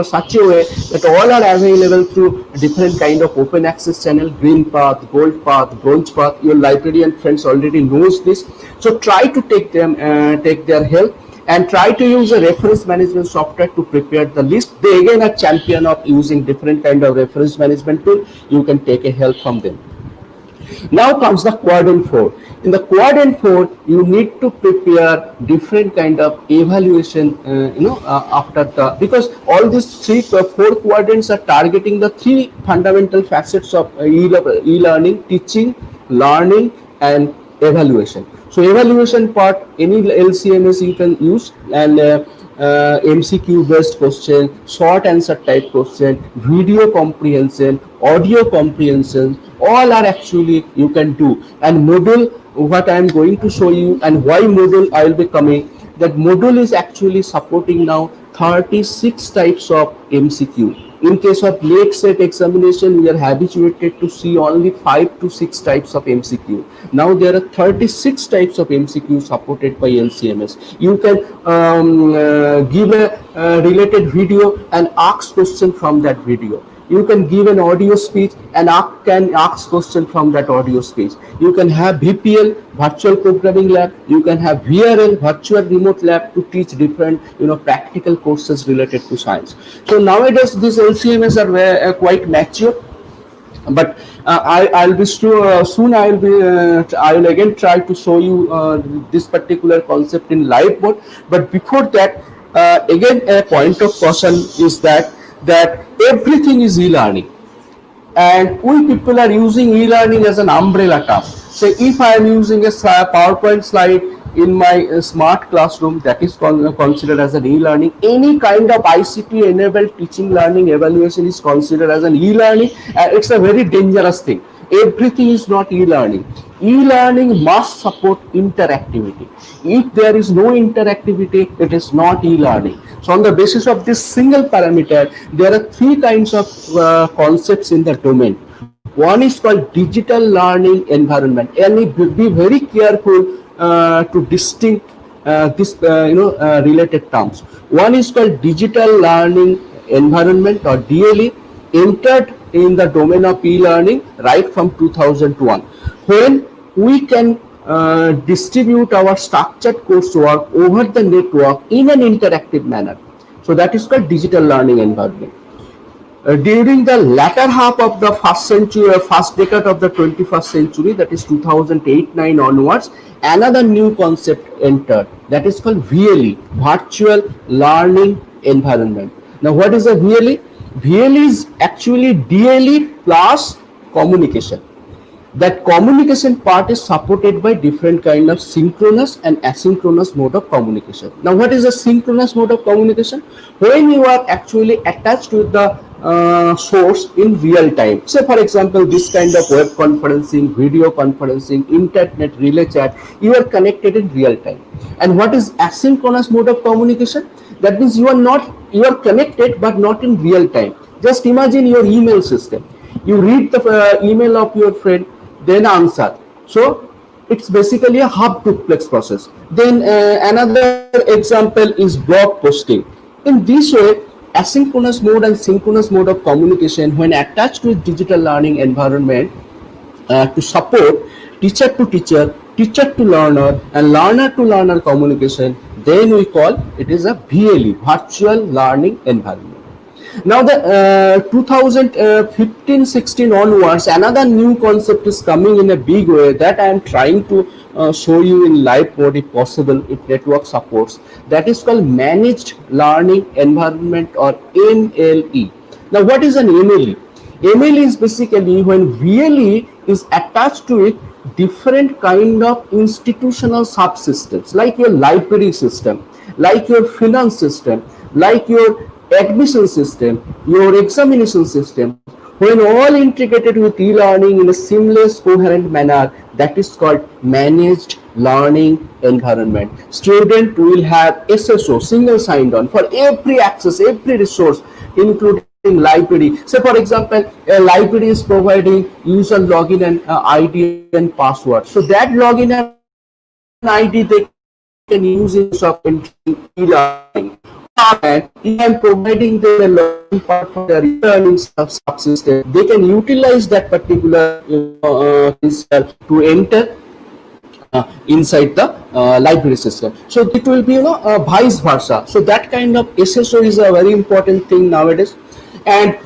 Speaker 5: such a way that all are available through different kind of open access channel, green path, gold path, bronze path. Your librarian friends already knows this. So try to take their help and try to use a reference management software to prepare the list. They again are champion of using different kind of reference management tool. You can take a help from them. Now comes the quadrant 4. In the quadrant 4, you need to prepare different kind of evaluation, after the, because all these 4 quadrants are targeting the 3 fundamental facets of e-learning: teaching, learning, and evaluation. So evaluation part, any LCMS you can use, and MCQ based question, short answer type question, video comprehension, audio comprehension, all are actually you can do. And Moodle, what I am going to show you, and why Moodle I will be coming, that Moodle is actually supporting now 36 types of MCQ. In case of late set examination, we are habituated to see only 5 to 6 types of MCQ. Now there are 36 types of MCQ supported by LCMS. You can give a related video and ask question from that video. You can give an audio speech and can ask question from that audio speech. You can have VPL, virtual programming lab. You can have VRL, virtual remote lab, to teach different practical courses related to science. So nowadays these LCMS are quite mature. But I'll be soon. I will again try to show you this particular concept in live mode. But before that, again a point of caution is that everything is e-learning, and we people are using e-learning as an umbrella term. So if I am using a PowerPoint slide in my smart classroom, that is considered as an e-learning. Any kind of ICT enabled teaching, learning, evaluation is considered as an e-learning, and it's a very dangerous thing. Everything is not e-learning. E-learning must support interactivity. If there is no interactivity, it is not e-learning. So on the basis of this single parameter, there are 3 kinds of concepts in the domain. One is called digital learning environment, and be very careful to distinct this related terms. One is called digital learning environment, or DLE, entered in the domain of e-learning right from 2001, when we can distribute our structured coursework over the network in an interactive manner. So that is called digital learning environment. During the latter half of the first decade of the 21st century, that is 2008-9 onwards, another new concept entered, that is called VLE, virtual learning environment. Now what is a VLE? VLE is actually DLE plus communication. That communication part is supported by different kind of synchronous and asynchronous mode of communication. Now what is a synchronous mode of communication? When you are actually attached with the source in real time. Say for example, this kind of web conferencing, video conferencing, internet relay chat, you are connected in real time. And what is asynchronous mode of communication? That means you are connected but not in real time. Just imagine your email system. You read the email of your friend, then answer. So it's basically a half duplex process. Then another example is blog posting. In this way, asynchronous mode and synchronous mode of communication, when attached with digital learning environment, to support teacher to teacher, teacher to learner, and learner to learner communication, then we call it is a VLE, virtual learning environment. Now the 2015-16 onwards, another new concept is coming in a big way that I am trying to show you in live mode if possible, if network supports. That is called managed learning environment, or MLE. Now what is an MLE? MLE is basically when VLE is attached to it, different kind of institutional subsystems, like your library system, like your finance system, like your admission system, your examination system, when all integrated with e-learning in a seamless, coherent manner, that is called managed learning environment. Student will have SSO, single sign-on, for every access, every resource, including library. Say for example, a library is providing user login and ID and password. So that login and ID they can use in e-learning. And if I'm providing them a learning part for their learning subsystem, they can utilize that particular to enter inside the library system. So it will be vice versa. So that kind of SSO is a very important thing nowadays. And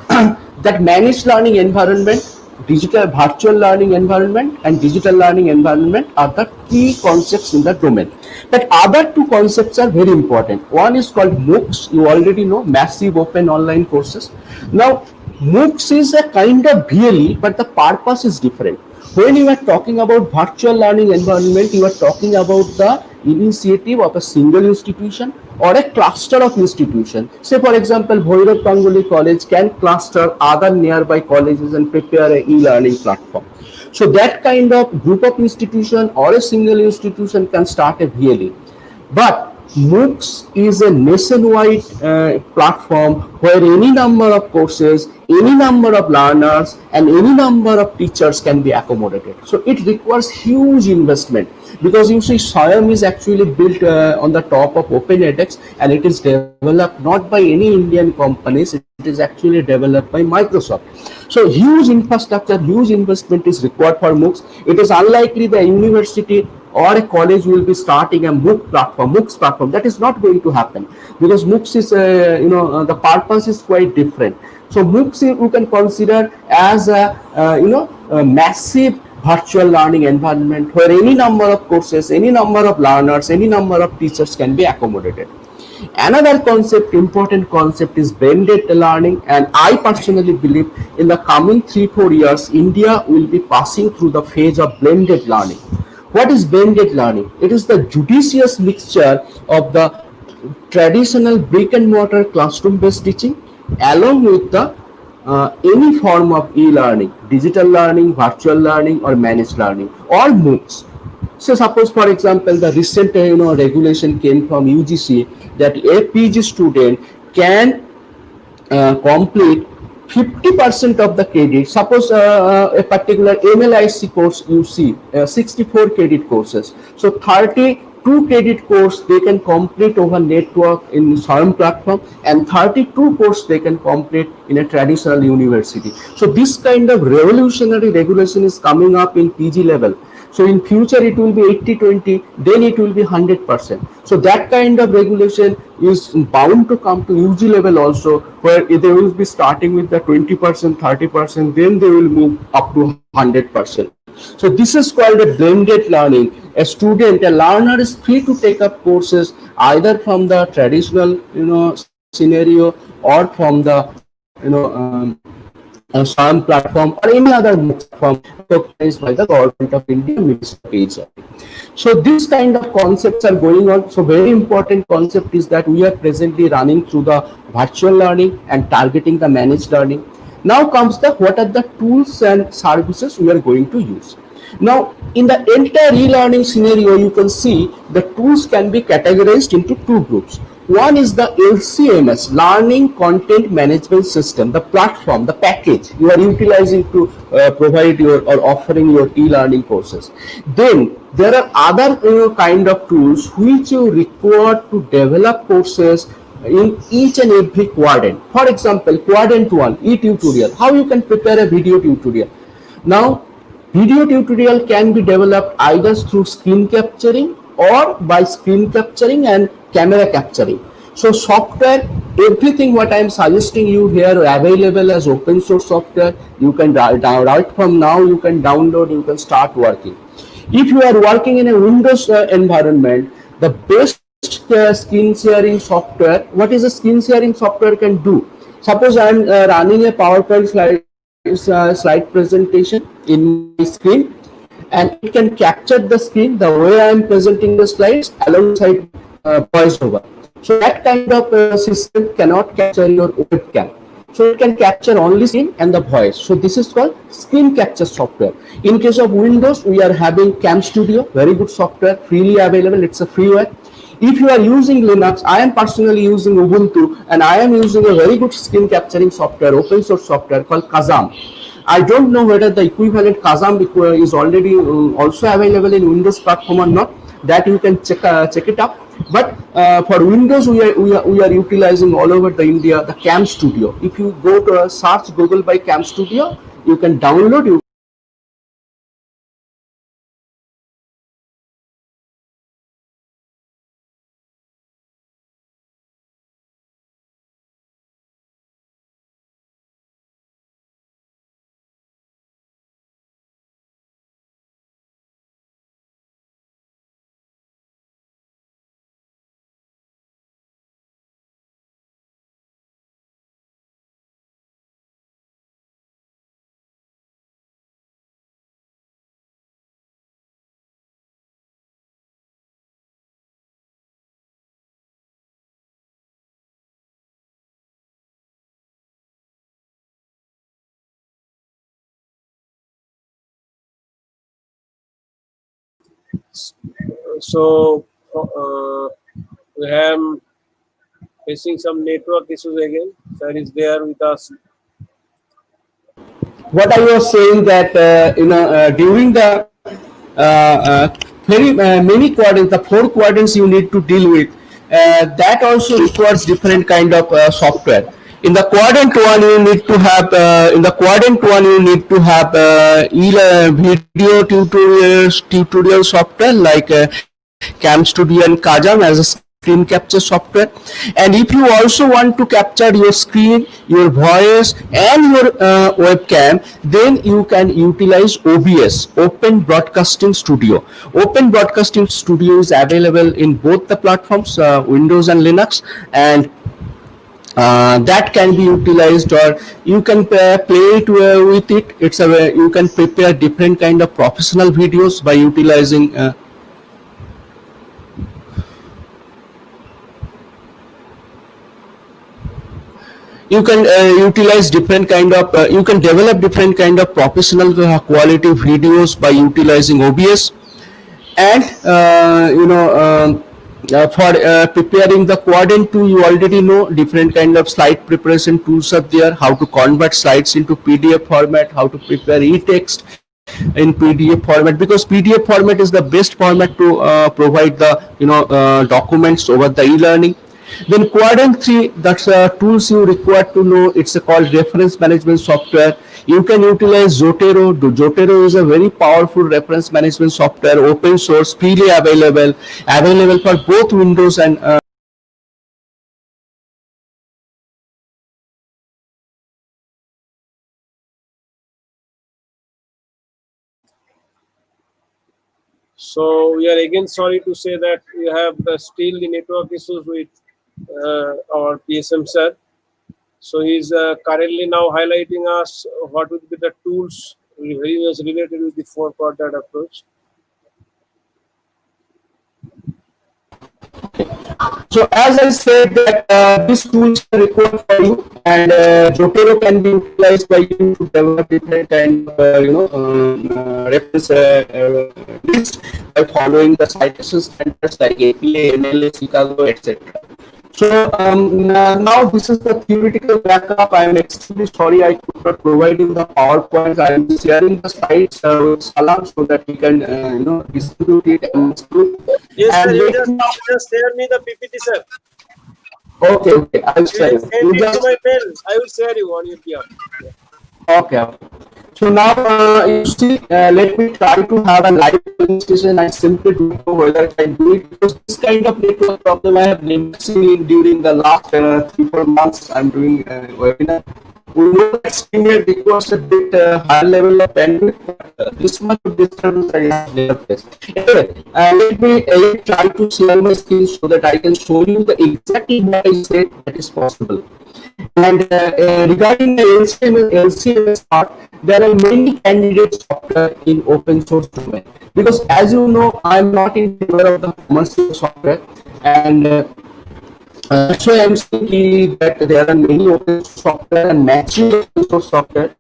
Speaker 5: that managed learning environment, digital virtual learning environment and digital learning environment are the key concepts in the domain. But other two concepts are very important. One is called MOOCs. You already know, massive open online courses. Now MOOCs is a kind of VLE, but the purpose is different. When you are talking about virtual learning environment, you are talking about the initiative of a single institution or a cluster of institutions. Say for example, Bhoirav Ganguly College can cluster other nearby colleges and prepare an e-learning platform. So that kind of group of institution or a single institution can start a VLE. But MOOCs is a nationwide platform where any number of courses, any number of learners and any number of teachers can be accommodated. So it requires huge investment, because you see SWAYAM is actually built on the top of OpenEdX, and it is developed not by any Indian companies, it is actually developed by Microsoft. So huge infrastructure, huge investment is required for MOOCs. It is unlikely the university or a college will be starting a MOOCs platform. That is not going to happen, because MOOCs is the purpose is quite different. So MOOCs you can consider as a massive virtual learning environment where any number of courses, any number of learners, any number of teachers can be accommodated. Another concept, important concept, is blended learning, and I personally believe in the coming 3-4 years, India will be passing through the phase of blended learning. What is blended learning? It is the judicious mixture of the traditional brick and mortar classroom based teaching along with the any form of e-learning, digital learning, virtual learning or managed learning or MOOCs. So suppose for example the recent regulation came from UGC that a PG student can complete 50% of the credit. Suppose a particular MLIC course you see 64 credit courses. So 32 credit course they can complete over network in SWAYAM platform, and 32 course they can complete in a traditional university. So this kind of revolutionary regulation is coming up in PG level. So in future it will be 80-20, then it will be 100%. So that kind of regulation is bound to come to UG level also, where they will be starting with the 20%, 30%, then they will move up to 100%. So this is called a blended learning. A learner is free to take up courses either from the traditional scenario or from the SWAYAM platform or any other platform recognized by the Government of India, Ministry of PhD. So this kind of concepts are going on. So very important concept is that we are presently running through the virtual learning and targeting the managed learning. Now comes the what are the tools and services we are going to use. Now in the entire e-learning scenario, you can see the tools can be categorized into two groups. One is the LCMS, Learning Content Management System, the platform, the package you are utilizing to provide your or offering your e-learning courses. Then there are other kind of tools which you require to develop courses in each and every quadrant. For example, quadrant 1, e-tutorial, how you can prepare a video tutorial. Now video tutorial can be developed either through screen capturing or by screen capturing and camera capturing. So software, everything what I am suggesting you here available as open source software. You can right from now you can download, you can start working. If you are working in a Windows environment, the best screen sharing software, what is a screen sharing software can do? Suppose I am running a PowerPoint slide presentation in my screen, and it can capture the screen the way I am presenting the slides alongside voiceover. So that kind of system cannot capture your webcam. So it can capture only screen and the voice. So this is called screen capture software. In case of Windows, we are having Cam Studio, very good software, freely available. It's a freeware. If you are using Linux, I am personally using Ubuntu, and I am using a very good screen capturing software, open source software called Kazam. I don't know whether the equivalent Kazam is already also available in Windows platform or not. That you can check it up. But for Windows, we are utilizing all over the India the Cam Studio. If you go to search Google by Cam Studio, you can download.
Speaker 2: So we have facing some network issues again. Sir is there with us.
Speaker 5: What I was saying that during the very many quadrants, the 4 quadrants you need to deal with, that also requires different kind of software. In the quadrant 1, you need to have video tutorial software like Cam Studio and Kazam as a screen capture software. And if you also want to capture your screen, your voice and your webcam, then you can utilize OBS, Open Broadcasting Studio. Open Broadcasting Studio is available in both the platforms, Windows and Linux, and that can be utilized, or you can play it with it. It's a you can prepare different kind of professional videos by utilizing you can utilize different kind of you can develop different kind of professional quality videos by utilizing OBS. And for preparing the quadrant 2, you already know different kind of slide preparation tools are there, how to convert slides into PDF format, how to prepare e-text in PDF format, because PDF format is the best format to provide the documents over the e-learning. Then quadrant 3, that's tools you require to know. It's called reference management software. You can utilize Zotero. Zotero is a very powerful reference management software, open source, freely available for both Windows and
Speaker 2: So we are again sorry to say that we have still the network issues with our PSM sir. So he's currently now highlighting us what would be the tools very much related with the 4-quadrant approach.
Speaker 5: So as I said that this tools are required for you, and Zotero can be utilized by you to develop different kind of reference list by following the citation standards like APA, NLA, Chicago, etc. So now this is the theoretical backup. I am extremely sorry I could not provide you the PowerPoint. I am sharing the slides with Salam so that we can distribute it amongst you.
Speaker 2: Yes, sir. You just share me the PPT, sir.
Speaker 5: Okay, I'll share.
Speaker 2: Send it to my mail. I will share you on your PR.
Speaker 5: Okay. So now you see, let me try to have a live presentation. I simply don't know whether I can do it, because this kind of network problem I have never seen during the last 3-4 months I'm doing webinar. We know that StreamYard requires a bit higher level of bandwidth, but this much of disturbance I have never faced. Anyway, let me try to share my screen so that I can show you the exactly what I said that is possible. And regarding the LCMS part, there are many candidate software in open source domain, because as you know, I'm not in favor of the commercial software, and that's why I'm saying that there are many open source software and matching open source software.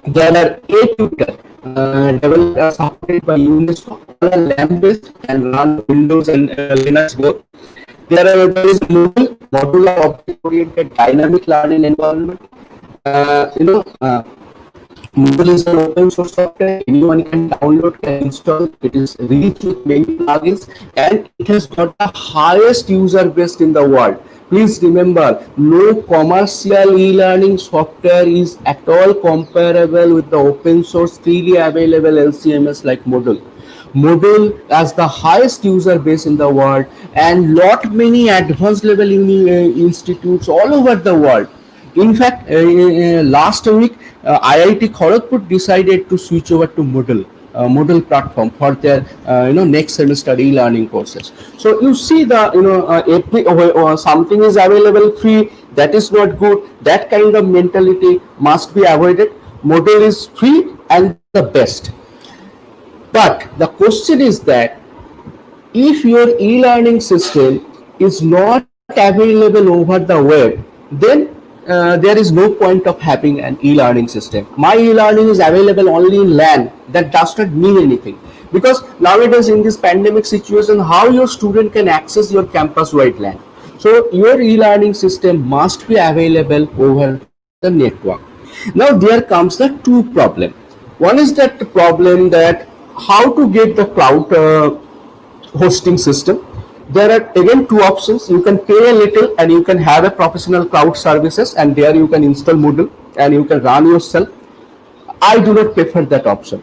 Speaker 5: There are 8 tutor developed supported by UNESCO, all are LAMP-based and run Windows and Linux both. There is modular object-oriented dynamic learning environment. Moodle is an open source software. Anyone can download, can install. It is rich with many plugins, and it has got the highest user base in the world. Please remember, no commercial e-learning software is at all comparable with the open source freely available LCMS like Moodle. Moodle has the highest user base in the world, and lot many advanced level institutes all over the world. In fact, last week, IIT Kharagpur decided to switch over to Moodle platform for their next semester e-learning courses. So you see the something is available free, that is not good. That kind of mentality must be avoided. Moodle is free and the best. But the question is that if your e-learning system is not available over the web, then there is no point of having an e-learning system. My e-learning is available only in LAN. That does not mean anything, because nowadays in this pandemic situation, how your student can access your campus-wide LAN? So your e-learning system must be available over the network. Now there comes the two problem. One is that the problem that how to get the cloud hosting system. There are again two options. You can pay a little and you can have a professional cloud services, and there you can install Moodle and you can run yourself. I do not prefer that option.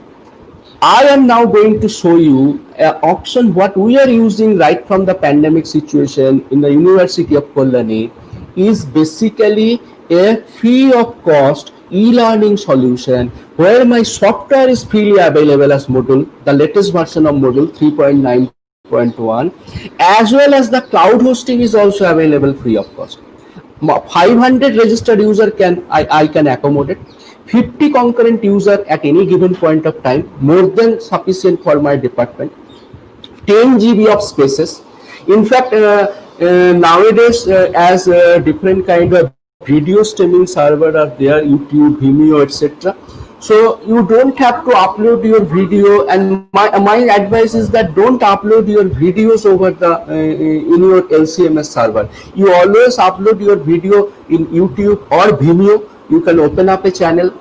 Speaker 5: I am now going to show you an option what we are using right from the pandemic situation in the University of Kolkata is basically a free of cost e-learning solution where my software is freely available as Moodle, the latest version of Moodle 3.9.1, as well as the cloud hosting is also available free of cost. 500 registered user I can accommodate. 50 concurrent user at any given point of time, more than sufficient for my department. 10 GB of spaces. In fact, nowadays as different kind of video streaming server are there, YouTube, Vimeo, etc. So you don't have to upload your video, and my advice is that don't upload your videos over the in your LCMS server. You always upload your video in YouTube or Vimeo. You can open up a channel,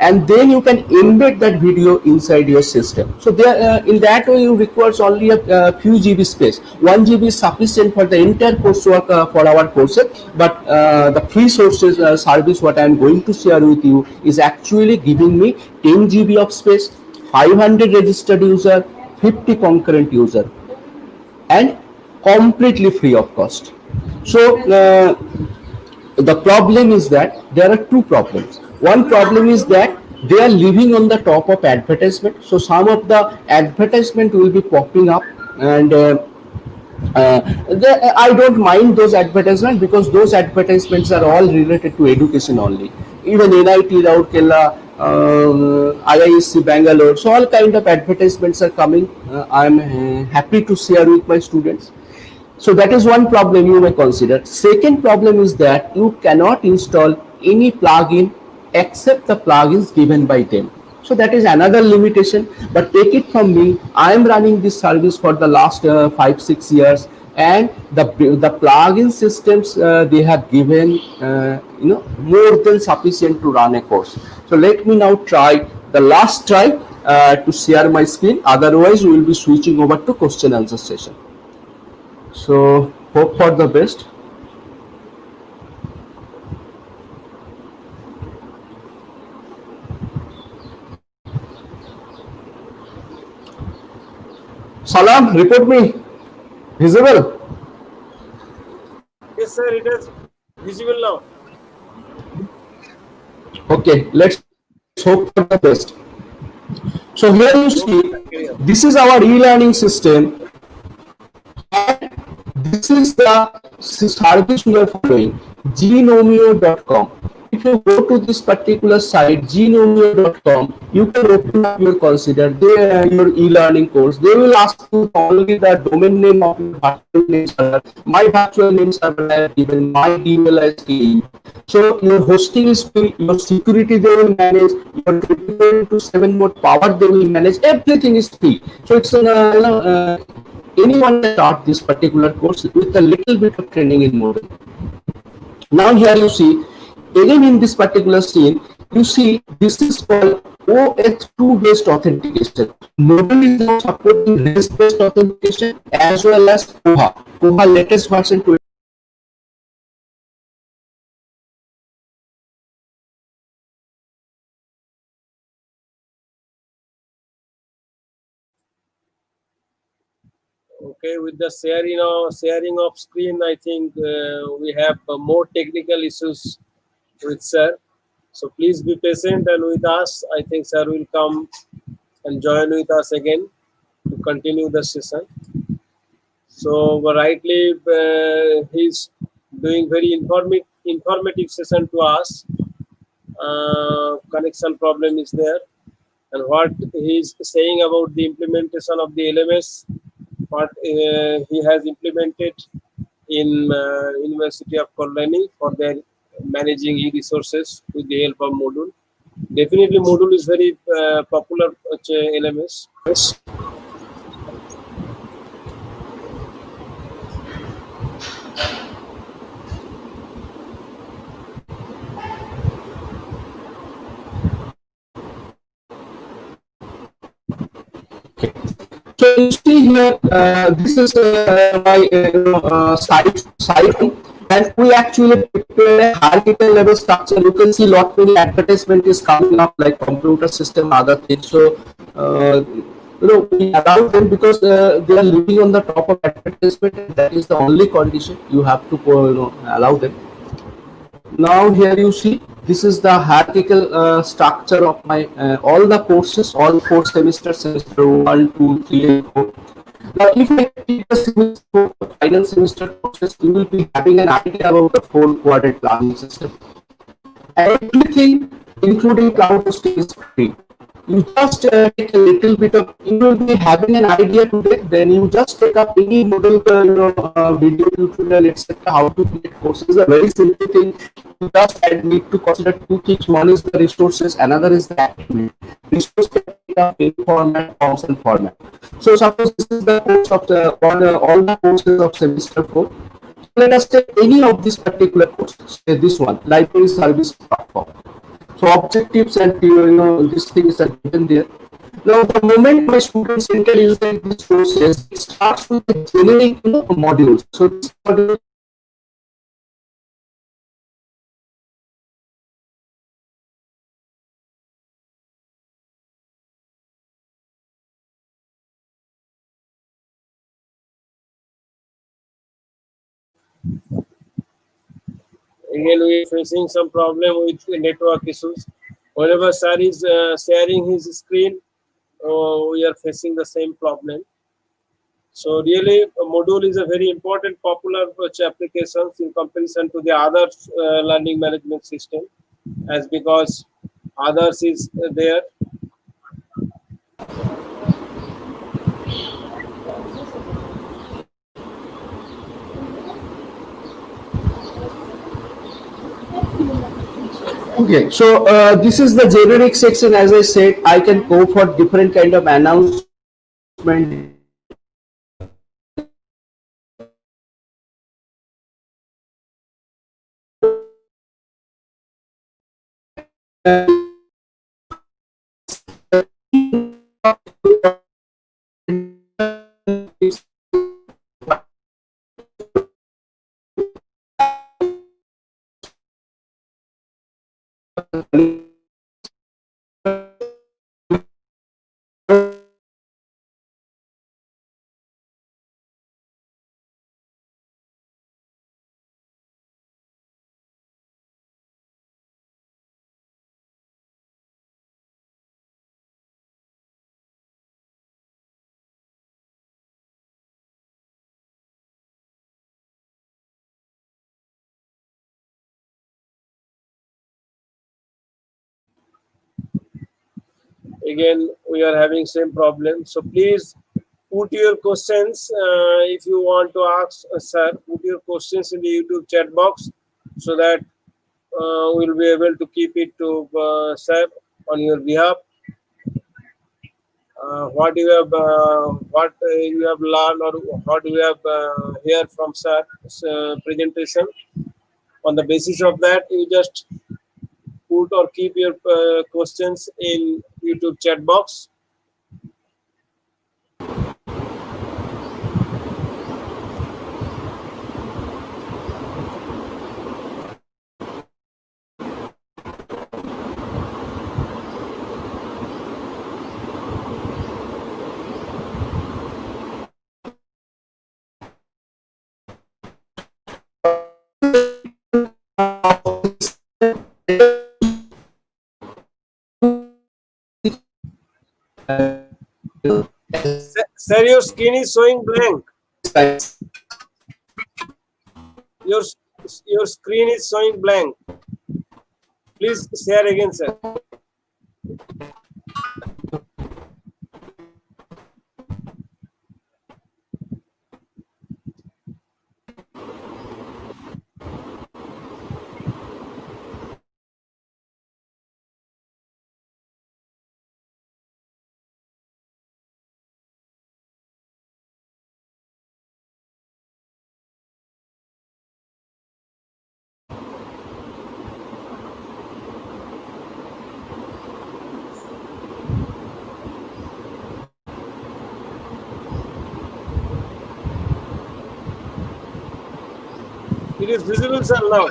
Speaker 5: and then you can embed that video inside your system. So there, in that way, you requires only a few GB space. 1 GB is sufficient for the entire coursework for our courses. But the free sources service what I am going to share with you is actually giving me 10 GB of space, 500 registered user, 50 concurrent user, and completely free of cost. So the problem is that there are two problems. One problem is that they are living on the top of advertisement. So some of the advertisement will be popping up, and I don't mind those advertisements because those advertisements are all related to education only. Even NIT Rourkela, IISc Bangalore, so all kind of advertisements are coming. I'm happy to share with my students. So that is one problem you may consider. Second problem is that you cannot install any plugin except the plugins given by them. So that is another limitation, but take it from me, I am running this service for the last 5-6 years, and the plugin systems they have given more than sufficient to run a course. So let me now try the last try to share my screen. Otherwise we will be switching over to question answer session. So hope for the best. Salam, report me. Visible?
Speaker 2: Yes, sir, it is visible now.
Speaker 5: Okay, let's hope for the best. So here you see, this is our e-learning system. this is the service we are following, genomeo.com. If you go to this particular site, genomeo.com, you can open up your consider your e-learning course. They will ask you only the domain name of your virtual name server. My virtual name server I have given, my email is given. So your hosting is free, your security they will manage, your 24/7 mode power they will manage, everything is free. So it's anyone can start this particular course with a little bit of training in Moodle. Now here you see, again in this particular scene, you see this is called OH2 based authentication. Moodle is now supporting REST based authentication as well as Koha. Koha latest version 20.
Speaker 2: Okay, with the sharing of screen, I think we have more technical issues with sir. So please be patient and with us. I think sir will come and join with us again to continue the session. So rightly, he's doing very informative session to us. Connection problem is there, and what he's saying about the implementation of the LMS, what he has implemented in University of Kolkata for their managing e-resources with the help of Moodle. Definitely, Moodle is very popular LMS.
Speaker 5: So you see here, this is my site, and we actually prepare a hierarchical level structure. You can see lot many advertisement is coming up like computer system, other things. So we allow them because they are living on the top of advertisement. And that is the only condition you have to allow them. Now here you see this is the hierarchical structure of my all the courses, all 4 semesters, semester 1, 2, 3 and 4. Now if I take the semester final semester courses, you will be having an idea about the 4 quadrant learning system. Everything including cloud hosting is free. You just take a little bit of, you will be having an idea today, then you just take up any Moodle video tutorial etc, how to create courses. A very simple thing. You just need to consider 2 things. One is the resources, another is the activity. Resource data, page format, forms and format. So suppose this is the course of the all the courses of semester 4. Let us take any of these particular courses. Say this one, library service platform. So objectives and these things are given there. Now the moment my students enter inside this process, it starts with the generic modules. So this module
Speaker 2: Again, we are facing some problem with network issues. Whenever sir is sharing his screen, we are facing the same problem. So really, Moodle is a very important, popular application in comparison to the other learning management system, as because others is there.
Speaker 5: okay. So this is the generic section. As I said, I can go for different kind of announcement.
Speaker 2: Again, we are having same problem. So please put your questions if you want to ask sir. Put your questions in the YouTube chat box so that we'll be able to keep it to sir on your behalf. What you have learned or what you have heard from sir's presentation. On the basis of that, you just put or keep your questions in YouTube chat box. Sir, your screen is showing blank. Your screen is showing blank. Please share again, sir. It is visible, sir, now.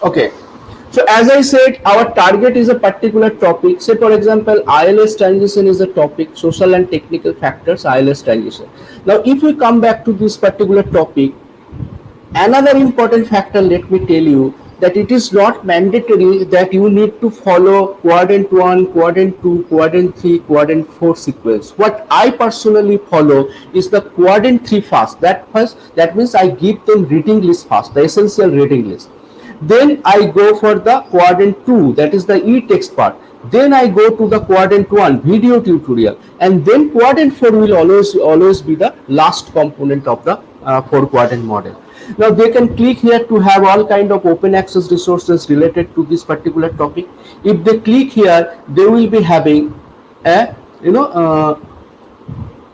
Speaker 5: Okay. So as I said, our target is a particular topic. Say for example, ILS transition is a topic, social and technical factors, ILS transition. Now, if we come back to this particular topic, another important factor, let me tell you, that it is not mandatory that you need to follow quadrant 1, quadrant 2, quadrant 3, quadrant 4 sequence. What I personally follow is the quadrant 3 first. That means I give them reading list first, the essential reading list. Then I go for the quadrant 2, that is the e-text part. Then I go to the quadrant 1, video tutorial, and then quadrant 4 will always be the last component of the 4 quadrant model. Now they can click here to have all kind of open access resources related to this particular topic. If they click here, they will be having a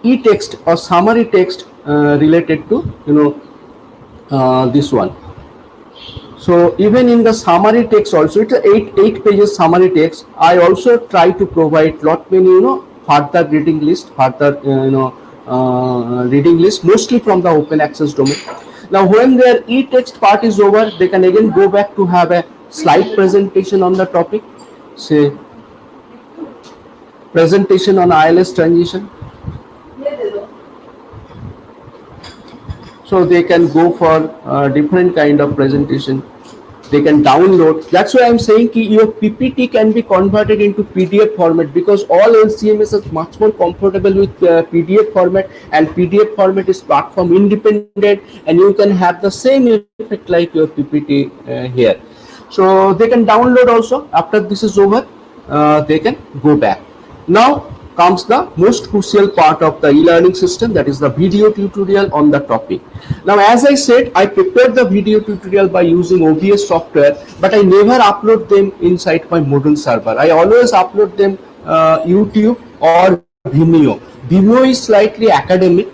Speaker 5: e-text or summary text related to this one. So even in the summary text also, it's a 8 pages summary text. I also try to provide lot many further reading list, reading list, mostly from the open access domain. Now when their e-text part is over, they can again go back to have a slide presentation on the topic, say presentation on ILS transition. So they can go for different kind of presentation. They can download. That's why I'm saying your PPT can be converted into PDF format, because all LCMS is much more comfortable with PDF format, and PDF format is platform independent, and you can have the same effect like your PPT here. So they can download also. After this is over, they can go back. Now comes the most crucial part of the e-learning system, that is the video tutorial on the topic. Now as I said, I prepared the video tutorial by using OBS software, but I never upload them inside my Moodle server. I always upload them YouTube or Vimeo. Vimeo is slightly academic.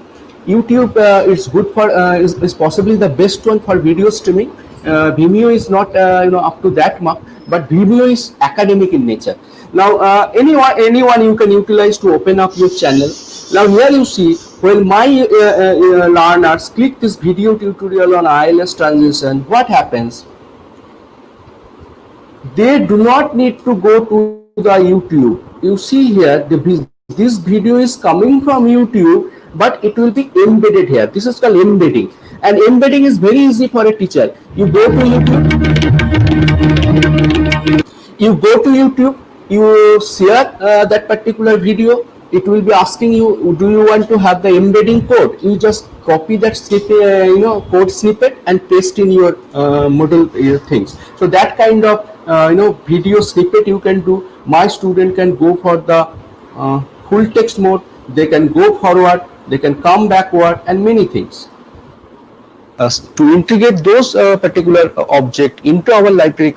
Speaker 5: YouTube is good for is possibly the best one for video streaming. Vimeo is not up to that mark, but Vimeo is academic in nature. Now anyone you can utilize to open up your channel. Now here you see, when my learners click this video tutorial on ILS transition, what happens? They do not need to go to the YouTube. You see here, this video is coming from YouTube, but it will be embedded here. This is called embedding, and embedding is very easy for a teacher. You go to YouTube, you share that particular video. It will be asking you, do you want to have the embedding code? You just copy that snippet, code snippet, and paste in your Moodle things. So that kind of video snippet you can do. My student can go for the full text mode, they can go forward, they can come backward, and many things. To integrate those particular object into our library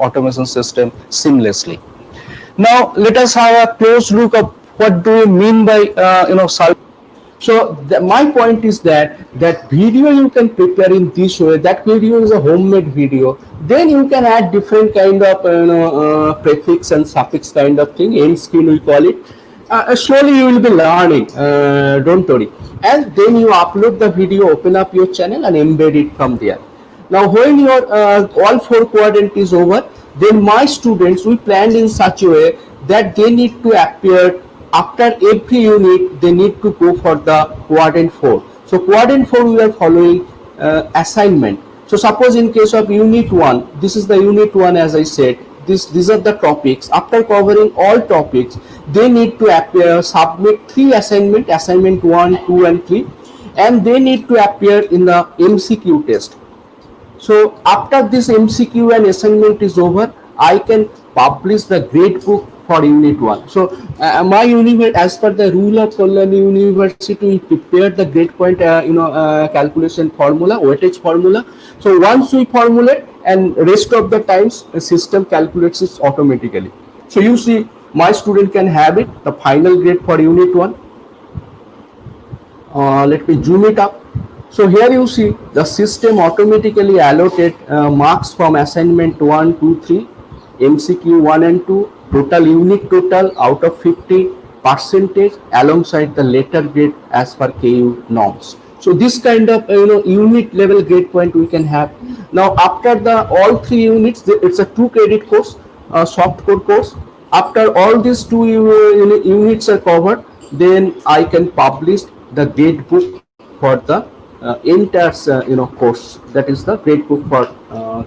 Speaker 5: automation system seamlessly. Now let us have a close look of what do you mean by so my point is that video you can prepare in this way. That video is a homemade video. Then you can add different kind of prefix and suffix kind of thing. End screen we call it. Slowly you will be learning. Don't worry. And then you upload the video, open up your channel, and embed it from there. Now when your all 4 quadrant is over, then my students we planned in such a way that they need to appear after every unit. They need to go for the quadrant 4. So quadrant 4 we are following assignment. So suppose in case of unit 1, this is the unit 1 as I said. These are the topics. After covering all topics, they need to appear, submit 3 assignment, assignment 1, 2 and 3, and they need to appear in the MCQ test. So after this MCQ and assignment is over, I can publish the grade book for unit 1. So my university, as per the rule of Kalyani University, we prepared the grade point calculation formula, weightage formula. So once we formulate, and rest of the times the system calculates it automatically. So you see my student can have it, the final grade for unit 1. Let me zoom it up. So here you see the system automatically allotted marks from assignment 1, 2, 3, MCQ 1 and 2, total unit total out of 50 percentage alongside the letter grade as per KU norms. So this kind of unit level grade point we can have. Now after the all 3 units, it's a 2 credit course, soft core course. After all these 2 units are covered, then I can publish the grade book for the entire course. That is the grade book for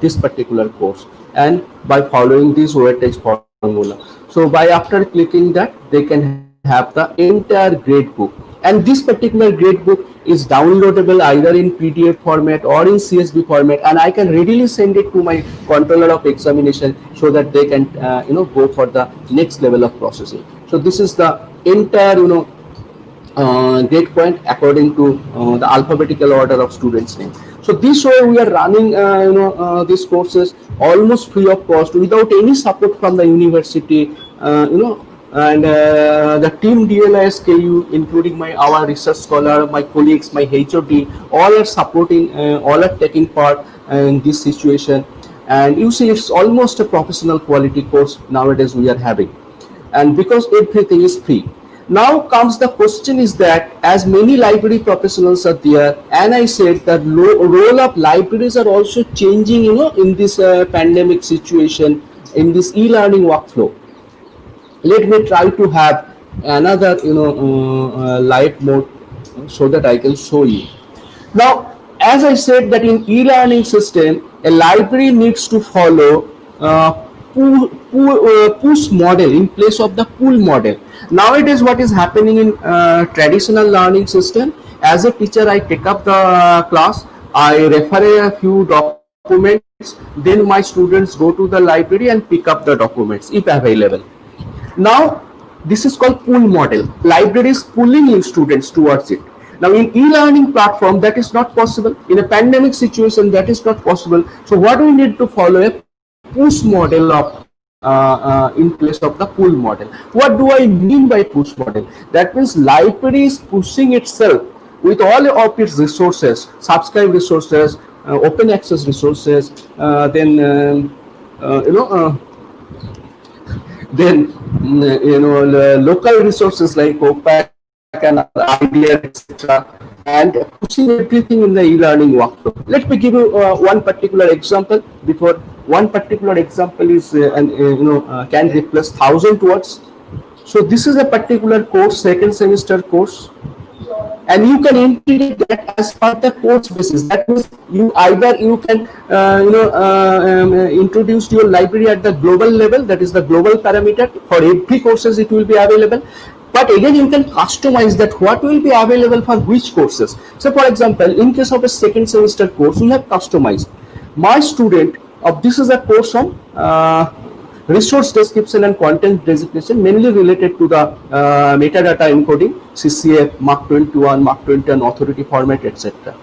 Speaker 5: this particular course, and by following this weightage formula. So by after clicking that, they can have the entire grade book, and this particular grade book is downloadable either in PDF format or in CSV format, and I can readily send it to my controller of examination so that they can go for the next level of processing. So this is the entire grade point according to the alphabetical order of students' name. So this way we are running these courses almost free of cost, without any support from the university, and the team DLIS KU, including our research scholar, my colleagues, my HOD, all are supporting, all are taking part in this situation. And you see, it's almost a professional quality course nowadays we are having, and because everything is free. Now comes the question is that as many library professionals are there, and I said that role of libraries are also changing, in this pandemic situation, in this e-learning workflow. Let me try to have another light mode so that I can show you. Now, as I said that in e-learning system, a library needs to follow push model in place of the pull model. Nowadays what is happening in traditional learning system, as a teacher I take up the class, I refer a few documents, then my students go to the library and pick up the documents if available. Now this is called pull model. Library is pulling in students towards it. Now in e-learning platform that is not possible. In a pandemic situation that is not possible. So what we need to follow a push model of in place of the pull model. What do I mean by push model? That means library is pushing itself with all of its resources, subscribe resources, open access resources, local resources like OPAC and IDEA, etc., and pushing everything in the e-learning workflow. Let me give you one particular example. Before, one particular example is can replace 1,000 words. So this is a particular course, second semester course, and you can integrate that as per the course basis. That means you can introduce your library at the global level, that is the global parameter. For every courses it will be available, but again you can customize that what will be available for which courses. So for example, in case of a second semester course, we have customized. My student this is a course on resource description and content designation, mainly related to the metadata encoding, CCF, Mark 21, Mark 21 authority format, etc.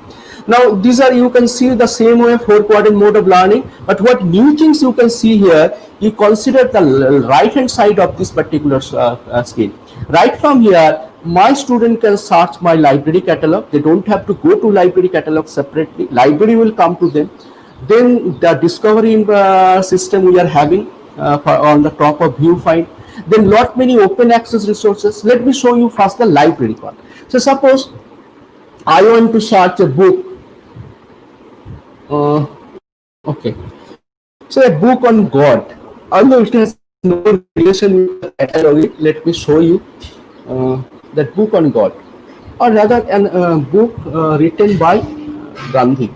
Speaker 5: Now these are, you can see the same way 4-quadrant mode of learning, but what new things you can see here, you consider the right hand side of this particular screen. Right from here, my student can search my library catalog. They don't have to go to library catalog separately. Library will come to them. Then the discovery system we are having on the top of viewfind. Then lot many open access resources. Let me show you first the library part. So suppose I want to search a book. Okay, so a book on God, although it has no relation with cataloging, let me show you that book on God, or rather a book written by Gandhi.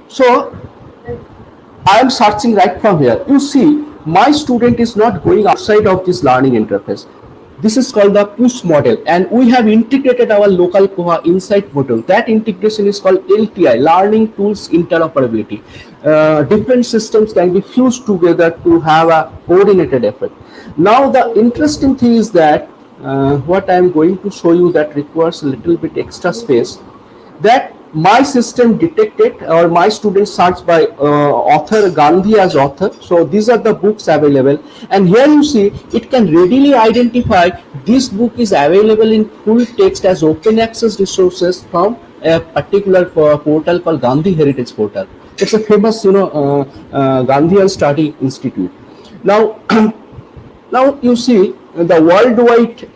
Speaker 5: So I am searching right from here. You see, my student is not going outside of this learning interface. This is called the push model, and we have integrated our local Koha inside module. That integration is called LTI, Learning Tools Interoperability. Different systems can be fused together to have a coordinated effort. Now the interesting thing is that what I am going to show you that requires a little bit extra space, that my system detected, or my student searched by author Gandhi as author. So these are the books available, and here you see it can readily identify this book is available in full text as open access resources from a particular portal called Gandhi Heritage Portal. It's a famous, Gandhian Study Institute. Now now you see the worldwide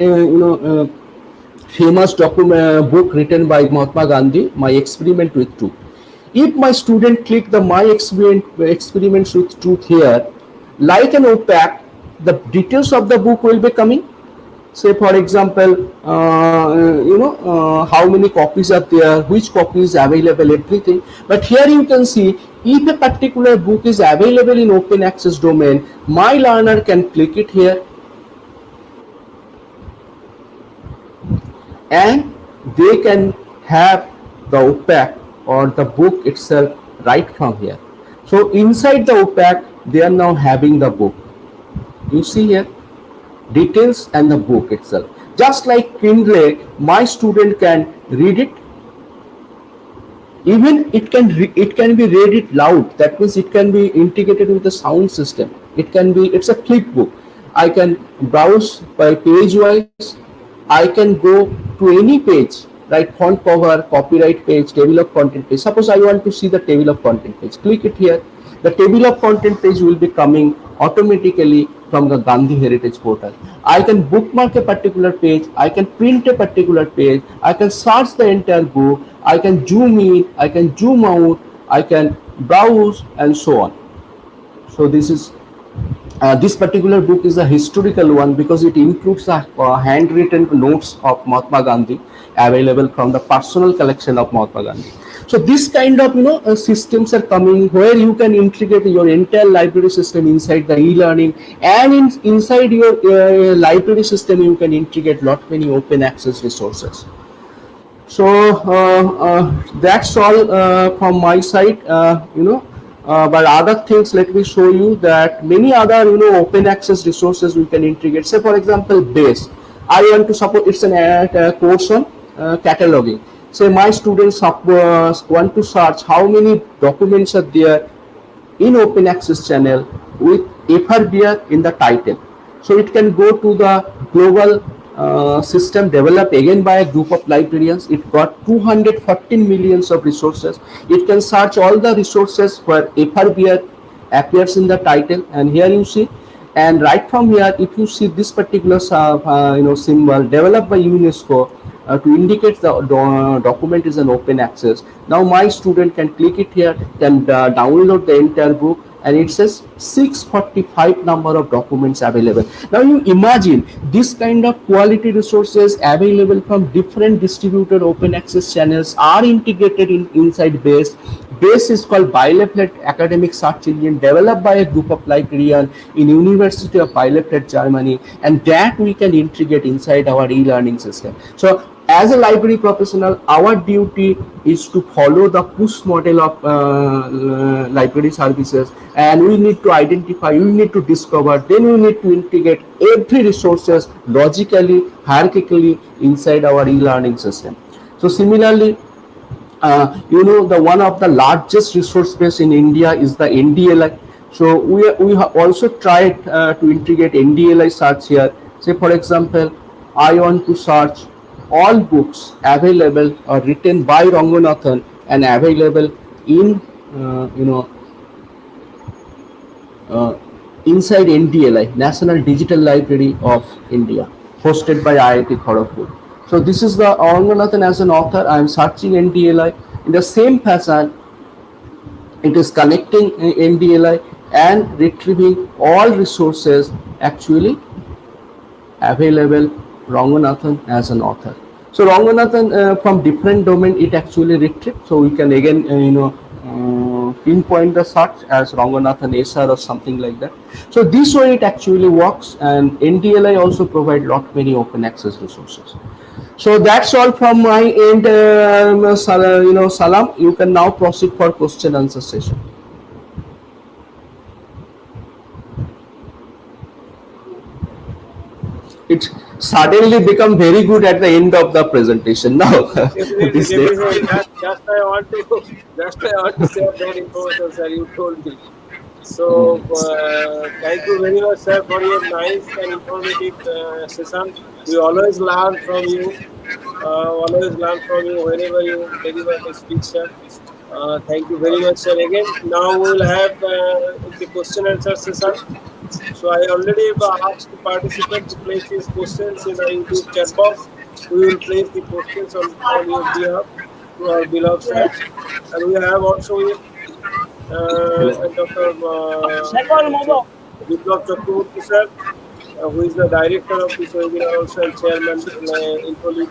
Speaker 5: famous document book written by Mahatma Gandhi, My Experiment with Truth. If my student click the My Experiments with Truth here, like an OPAC, the details of the book will be coming. Say for example, how many copies are there, which copy is available, everything. But here you can see, if a particular book is available in open access domain, my learner can click it here, and they can have the OPAC or the book itself right from here. So inside the OPAC, they are now having the book. You see here, details and the book itself. Just like Kindle, my student can read it. Even it can be read it loud. That means it can be integrated with the sound system. It's a click book. I can browse by page wise. I can go to any page, right? Font cover, copyright page, table of content page. Suppose I want to see the table of content page. Click it here. The table of content page will be coming automatically from the Gandhi Heritage Portal. I can bookmark a particular page. I can print a particular page. I can search the entire book. I can zoom in. I can zoom out. I can browse and so on. So this is this particular book is a historical one because it includes the handwritten notes of Mahatma Gandhi available from the personal collection of Mahatma Gandhi. So this kind of systems are coming where you can integrate your entire library system inside the e-learning, and inside your library system you can integrate lot many open access resources. So that's all from my side. But other things, let me show you that many other open access resources we can integrate. Say for example, Base. I want to suppose it's an course on cataloging. Say my students want to search how many documents are there in open access channel with FRBR in the title. So it can go to the global system developed again by a group of librarians. It got 214 millions of resources. It can search all the resources where FRBR appears in the title, and here you see. And right from here, if you see this particular symbol developed by UNESCO to indicate the document is an open access. Now my student can click it here, can download the entire book, and it says 645 number of documents available. Now you imagine this kind of quality resources available from different distributed open access channels are integrated inside Base. Base is called Bielefeld Academic Search Engine, developed by a group of librarians in University of Bielefeld, Germany, and that we can integrate inside our e-learning system. So as a library professional, our duty is to follow the push model of library services, and we need to identify, we need to discover, then we need to integrate every resources logically, hierarchically inside our e-learning system. So similarly, the one of the largest resource base in India is the NDLI. So we have also tried to integrate NDLI search here. Say for example, I want to search all books available or written by Ranganathan and available in inside NDLI, National Digital Library of India, hosted by IIT Kharagpur. So this is the Ranganathan as an author. I am searching NDLI. In the same fashion, it is connecting NDLI and retrieving all resources actually available Ranganathan as an author. So Ranganathan from different domain it actually retrieved. So we can again pinpoint the search as Ranganathan SR or something like that. So this way it actually works, and NDLI also provide lot many open access resources. So that's all from my end, Salam. You can now proceed for question answer session. It suddenly become very good at the end of the presentation. Now,
Speaker 2: Definitely. Just I want to share that information, sir. You told me. So thank you very much, sir, for your nice and informative session. We always learn from you. Whenever you deliver the speech, sir. Thank you very much, sir. Again, now we will have the question answer session. So I already asked the participant to place his questions in the YouTube chat box. We will place the questions on your behalf to our beloved sir. And we have also Dr.
Speaker 4: Shekhar Modok.
Speaker 2: Biplab Chakraborty sir, who is the director of this webinar also and chairman InfoLead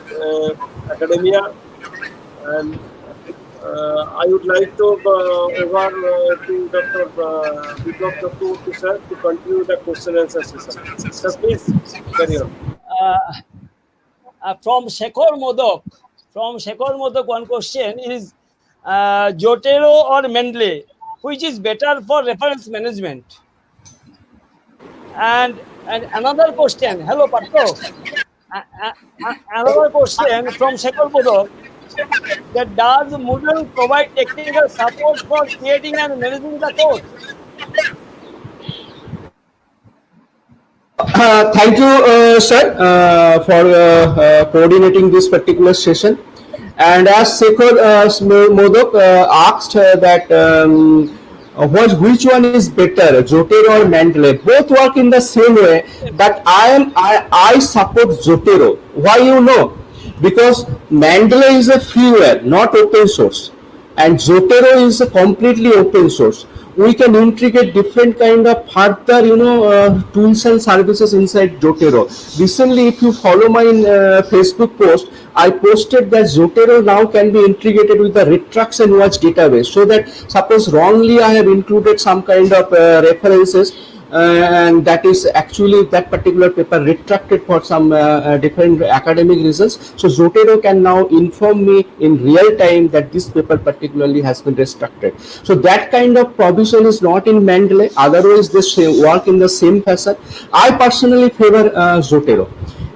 Speaker 2: Academia. And I would like to over to Dr. Biplab Chakraborty sir to continue the question answer session. Sir, please carry on.
Speaker 4: From Shekhar Modok. One question is Zotero or Mendeley, which is better for reference management? And another question, hello Patro. Another question from Shekhar Modok, that does Moodle provide technical support for creating and managing the course?
Speaker 5: Thank you, sir, for coordinating this particular session. And as Shekhar Modok asked that which one is better, Zotero or Mendeley? Both work in the same way, but I support Zotero. Why you know? Because Mendeley is a freeware, not open source, and Zotero is a completely open source. We can integrate different kind of further tools and services inside Zotero. Recently, if you follow my Facebook post, I posted that Zotero now can be integrated with the Retracts and Watch database, so that suppose wrongly I have included some kind of references and that is actually that particular paper retracted for some different academic reasons. So Zotero can now inform me in real time that this paper particularly has been retracted. So that kind of provision is not in Mendeley. Otherwise, they work in the same fashion. I personally favor Zotero.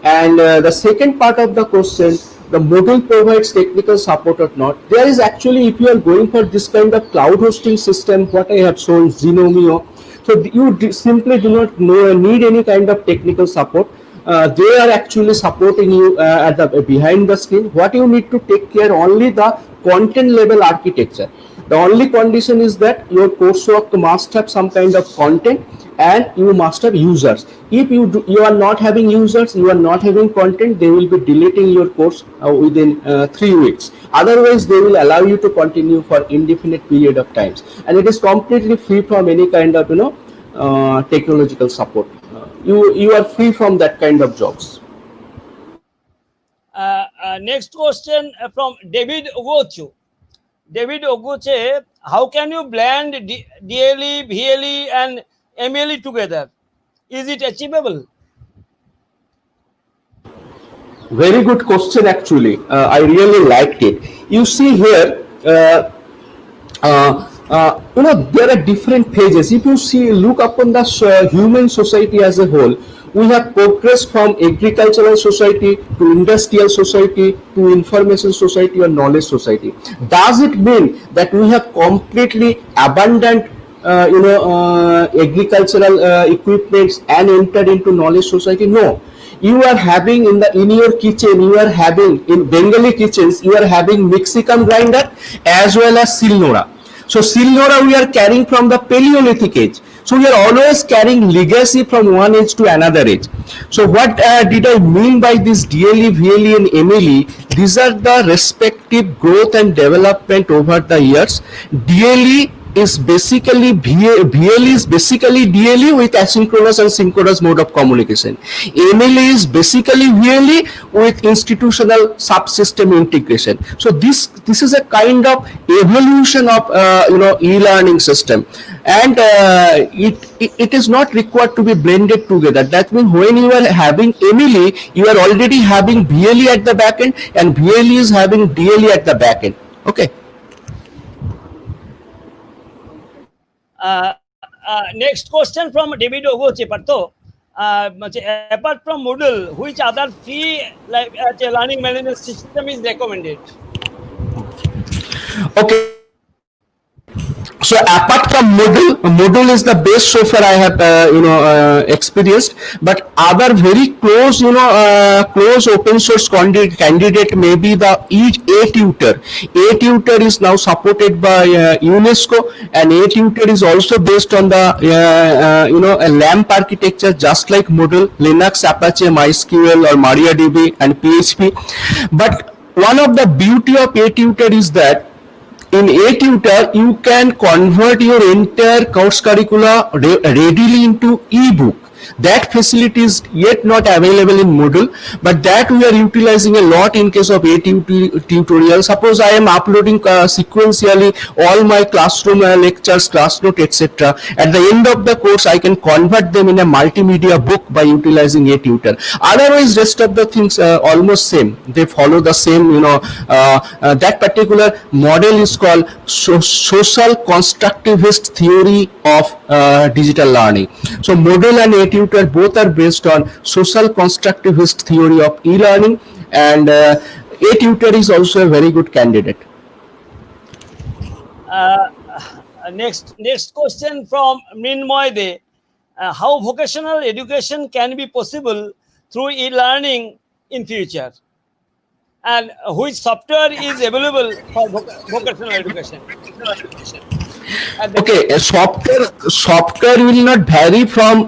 Speaker 5: And the second part of the question, the Moodle provides technical support or not. There is actually, if you are going for this kind of cloud hosting system, what I have shown, Zenomeio, so you simply do not need any kind of technical support. They are actually supporting you at the behind the screen. What you need to take care only the content level architecture. The only condition is that your coursework must have some kind of content and you must have users. If you are not having users, you are not having content, they will be deleting your course within 3 weeks. Otherwise, they will allow you to continue for indefinite period of times, and it is completely free from any kind of technological support. You are free from that kind of jobs.
Speaker 4: Next question from David Ogochu. David Ogoche, how can you blend DLE, VLE and MLE together? Is it achievable?
Speaker 5: Very good question, actually. I really liked it. You see here, there are different phases. If you see, look upon the human society as a whole, we have progressed from agricultural society to industrial society to information society or knowledge society. Does it mean that we have completely abandoned agricultural equipments and entered into knowledge society? No. You are having in your kitchen, you are having in Bengali kitchens, you are having Mixicum grinder as well as Silnora. So Silnora we are carrying from the Paleolithic age. So we are always carrying legacy from one age to another age. So what did I mean by this DLE, VLE and MLE? These are the respective growth and development over the years. DLE is basically VLE is basically DLE with asynchronous and synchronous mode of communication. MLE is basically VLE with institutional subsystem integration. So this is a kind of evolution of e-learning system, and it is not required to be blended together. That means when you are having MLE, you are already having VLE at the back end, and VLE is having DLE at the back end. Okay.
Speaker 4: Next question from David Ogoche Parto. Apart from Moodle, which other free learning management system is recommended?
Speaker 5: Okay. So apart from Moodle is the best so far I have experienced, but other very close close open source candidate may be the ATutor. ATutor is now supported by UNESCO, and ATutor is also based on the a LAMP architecture, just like Moodle, Linux, Apache, MySQL or MariaDB and PHP. But one of the beauty of ATutor is that in ATutor, you can convert your entire course curricula readily into ebook. That facility is yet not available in Moodle, but that we are utilizing a lot in case of ATutorial. Suppose I am uploading sequentially all my classroom lectures, class note, etc. At the end of the course, I can convert them in a multimedia book by utilizing ATutor. Otherwise, rest of the things are almost same. They follow the same, that particular model is called social constructivist theory of digital learning. So Moodle and ATutor both are based on social constructivist theory of e-learning, and ATutor is also a very good candidate.
Speaker 4: Next question from Mrinmoy De. How vocational education can be possible through e-learning in future, and which software is available for vocational education?
Speaker 5: Okay, software will not vary from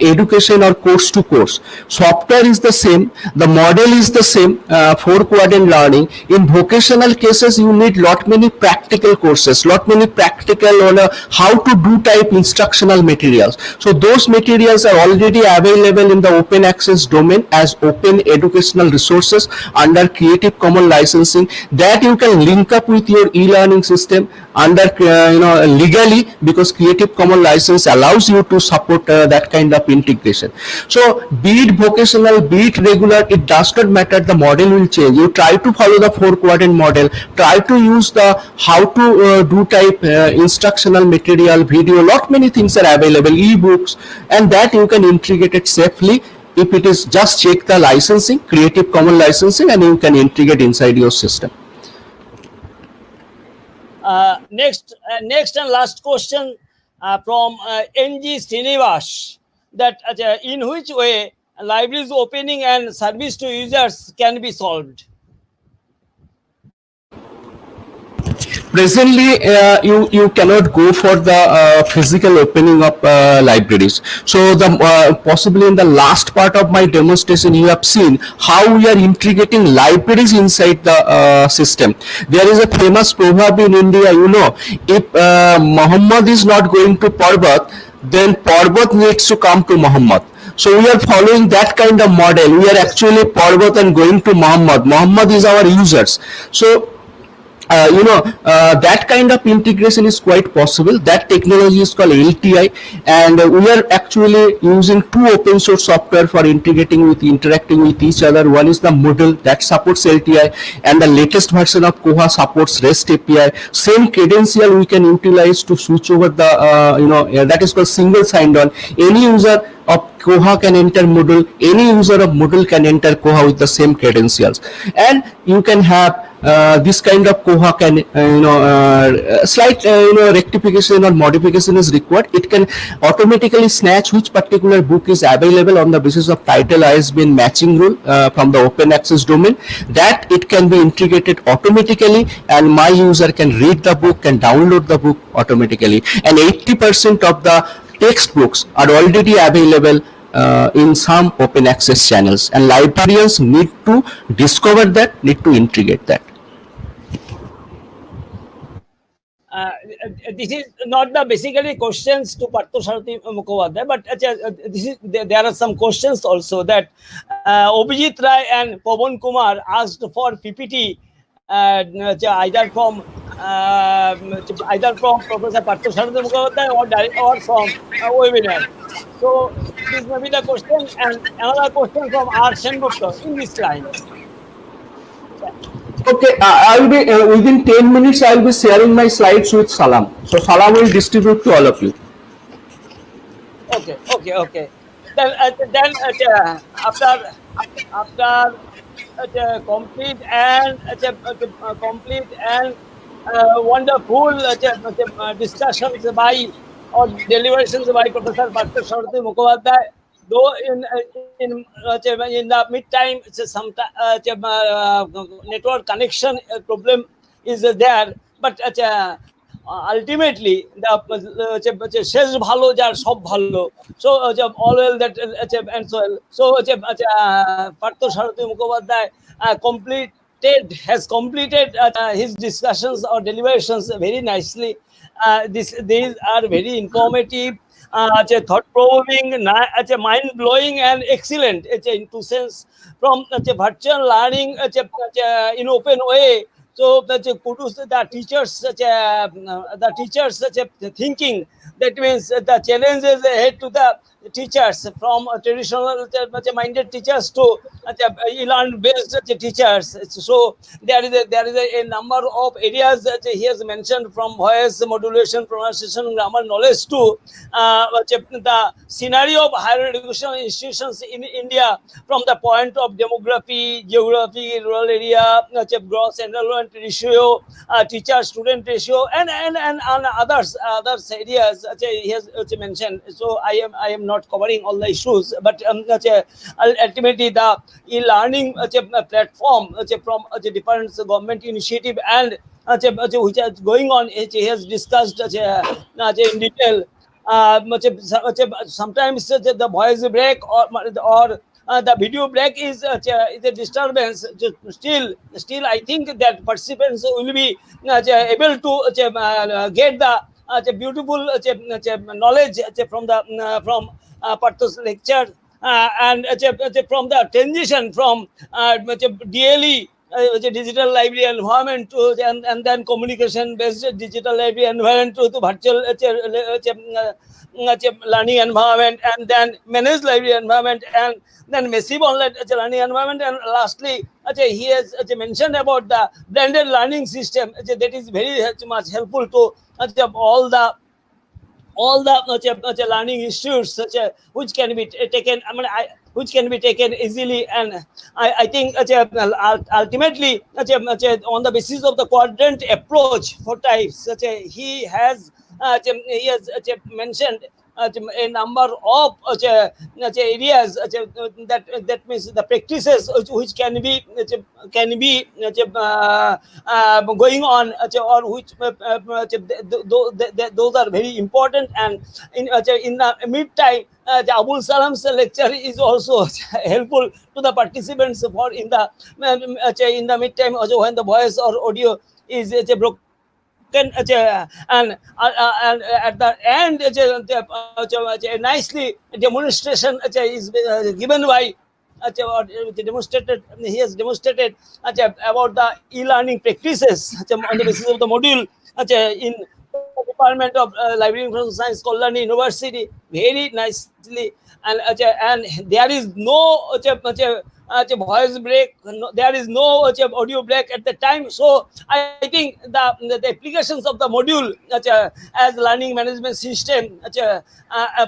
Speaker 5: education or course to course. Software is the same, the model is the same, 4-quadrant learning. In vocational cases, you need lot many practical courses, lot many practical on how to do type instructional materials. So those materials are already available in the open access domain as open educational resources under Creative Commons licensing, that you can link up with your e-learning system under legally, because Creative Commons license allows you to support that kind of integration. So be it vocational, be it regular, it does not matter, the model will change. You try to follow the 4-quadrant model, try to use the how to do type instructional material, video, lot many things are available, ebooks, and that you can integrate it safely. If it is just check the licensing, Creative Commons licensing, and you can integrate inside your system.
Speaker 4: Next and last question from NG Srinivas, that in which way libraries opening and service to users can be solved?
Speaker 5: Presently, you cannot go for the physical opening of libraries. So the possibly in the last part of my demonstration, you have seen how we are integrating libraries inside the system. There is a famous proverb in India, if Muhammad is not going to Parbat, then Parbat needs to come to Muhammad. So we are following that kind of model. We are actually Parbat and going to Muhammad. Muhammad is our users. So that kind of integration is quite possible. That technology is called LTI, and we are actually using two open source software for integrating with interacting with each other. One is the Moodle that supports LTI, and the latest version of Koha supports REST API. Same credential we can utilize to switch over the that is called single sign-on. Any user of Koha can enter Moodle. Any user of Moodle can enter Koha with the same credentials, and you can have this kind of Koha can slight rectification or modification is required. It can automatically snatch which particular book is available on the basis of title, ISBN matching rule from the open access domain. That it can be integrated automatically, and my user can read the book, can download the book automatically. And 80% of the textbooks are already available in some open access channels, and librarians need to discover that, need to integrate that.
Speaker 4: This is not the basically questions to Parthasarathy Mukhopadhyay, but there are some questions also that Abhijit Rai and Pawan Kumar asked for PPT either from Professor Parthasarathy Mukhopadhyay or from webinar. So this may be the question, and another question from R. Sengupta in this line.
Speaker 5: Okay, I will be within 10 minutes. I will be sharing my slides with Salam. So Salam will distribute to all of you.
Speaker 4: Okay. Then after complete and wonderful discussions by or deliberations by Professor Parthasarathy Mukhopadhyay, though in the meantime some network connection problem is there, but ultimately the শেষ ভালো যার সব ভালো, so all well that and so Parthasarathy Mukhopadhyay has completed his discussions or deliberations very nicely. These are very informative, thought-provoking, mind-blowing, and excellent in two sense from virtual learning in open way. So kudos to the teachers thinking. That means the challenges ahead to the teachers from traditional minded teachers to e-learn based teachers. So there is a number of areas that he has mentioned, from voice modulation, pronunciation, grammar knowledge to the scenario of higher education institutions in India from the point of demography, geography, rural area, gross enrollment ratio, teacher student ratio, and others areas he has mentioned. So I am not covering all the issues, but ultimately the e-learning platform from different government initiative and which is going on, he has discussed in detail. Sometimes the voice break or the video break is a disturbance. Still I think that participants will be able to get the beautiful knowledge from Partha's lecture, and from the transition from DLE digital library environment to and then communication based digital library environment to virtual learning environment, and then managed library environment, and then massive online learning environment, and lastly he has mentioned about the blended learning system that is very much helpful to all the learning institutes which can be taken. Which can be taken easily, and I think ultimately on the basis of the quadrant approach for types, he has mentioned a number of areas that means the practices which can be going on, or which those are very important. And in the meantime, the Abul Salam's lecture is also helpful to the participants for in the meantime when the voice or audio is broken. And at the end nicely demonstration is given by demonstrated. He has demonstrated about the e-learning practices on the basis of the module in the Department of Library Information Science, Kalyani University, very nicely, and there is no voice break, there is no audio break at the time. So I think the applications of the module as learning management system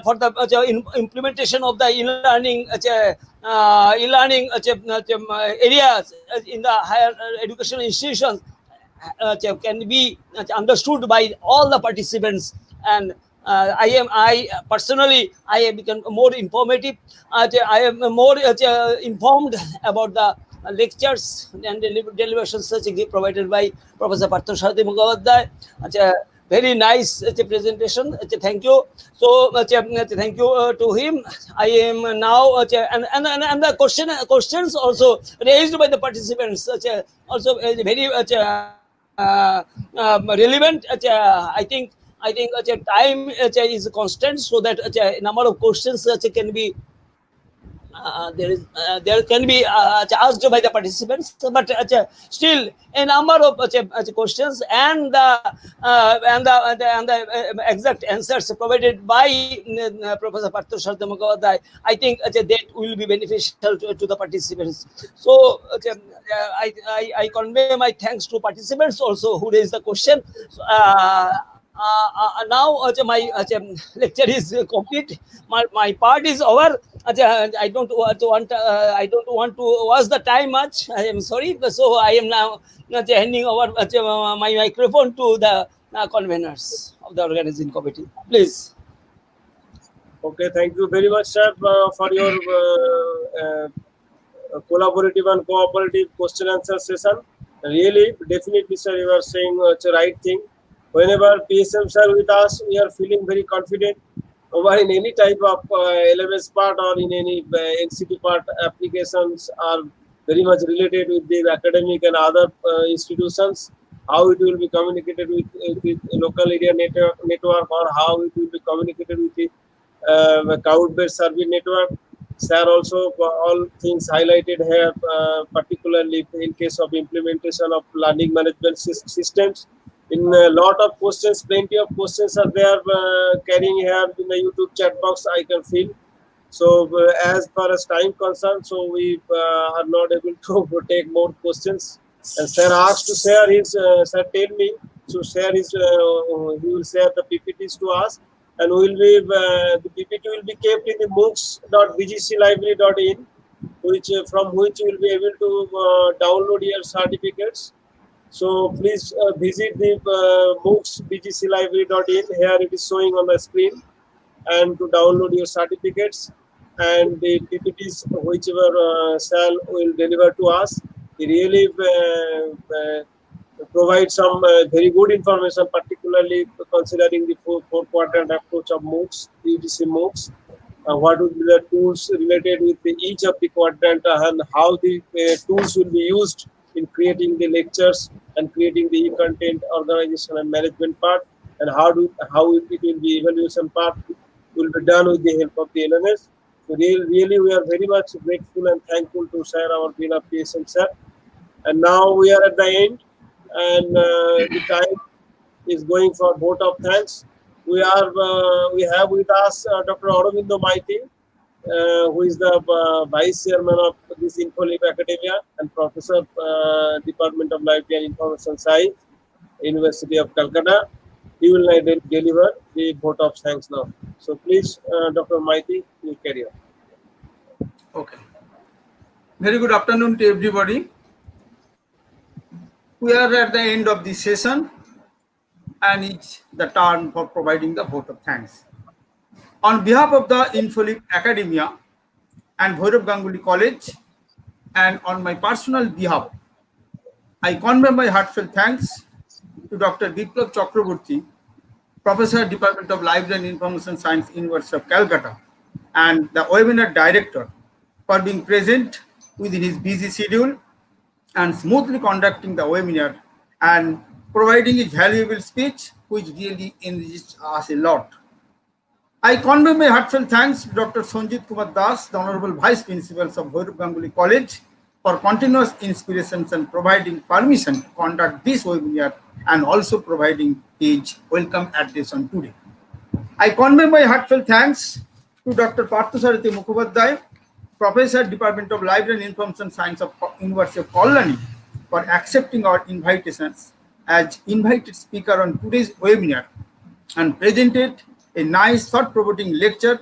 Speaker 4: for the implementation of the e-learning areas in the higher educational institutions can be understood by all the participants, and I personally have become more informative. I am more informed about the lectures and deliberations provided by Professor Partha Sarathy Mukhopadhyay. Very nice presentation. Thank you. So thank you to him. I am now and the questions also raised by the participants also very relevant. I think time is constant, so that number of questions can be there can be asked by the participants, but still a number of questions and the exact answers provided by Professor Partha Sarathy Mukhopadhyay, I think that will be beneficial to the participants. So I convey my thanks to participants also who raised the question. Now my lecture is complete. My part is over. I don't want to waste the time much. I am sorry. So I am now handing over my microphone to the conveners of the organizing committee. Please.
Speaker 2: Okay, thank you very much, sir, for your collaborative and cooperative question answer session. Really, definitely, sir, you are saying the right thing. Whenever PSMs are with us, we are feeling very confident over in any type of LMS part or in any NCT part. Applications are very much related with the academic and other institutions. How it will be communicated with local area network, or how it will be communicated with the cloud-based service network. Sir also all things highlighted here, particularly in case of implementation of learning management systems. In a lot of questions, plenty of questions are there carrying here in the YouTube chat box, I can feel. So as far as time concerned, so we are not able to take more questions. And sir asked to share his, sir tell me, to share his, he will share the PPTs to us, and will be, the PPT will be kept in the moocs.bgclibrary.in, which from which you will be able to download your certificates. So please visit the moocs.bgclibrary.in. Here it is showing on the screen, and to download your certificates and the PPTs whichever Sal will deliver to us. He really provide some very good information, particularly considering the four-quadrant approach of MOOCs, UGC MOOCs. What would be the tools related with each of the quadrant, and how the tools will be used in creating the lectures and creating the content organization and management part, and how it will be evaluation part will be done with the help of the LMS. So really we are very much grateful and thankful to Sir, our beloved PSM Sir. And now we are at the end, and the time is going for vote of thanks. We have with us Dr. Aurobindo Maiti, who is the Vice Chairman of this InfoLib Academia and Professor, Department of Library and Information Science, University of Calcutta. He will deliver the vote of thanks now. So please, Dr. Maiti, you carry on.
Speaker 1: Okay. Very good afternoon to everybody. We are at the end of the session, and it's the turn for providing the vote of thanks. On behalf of the InfoLib Academia and Bhairav Ganguly College, and on my personal behalf, I convey my heartfelt thanks to Dr. Biplab Chakraborty, Professor, Department of Library and Information Science, University of Calcutta, and the webinar director for being present within his busy schedule and smoothly conducting the webinar and providing his valuable speech, which really enriched us a lot. I convey my heartfelt thanks to Dr. Sanjit Kumar Das, the Honorable Vice Principals of Bhairav Ganguly College, for continuous inspirations and providing permission to conduct this webinar and also providing his welcome address on today. I convey my heartfelt thanks to Dr. Parthasarathi Mukhopadhyay, Professor, Department of Library and Information Science of University of Kolkata, for accepting our invitations as invited speaker on today's webinar and presented a nice thought-provoking lecture,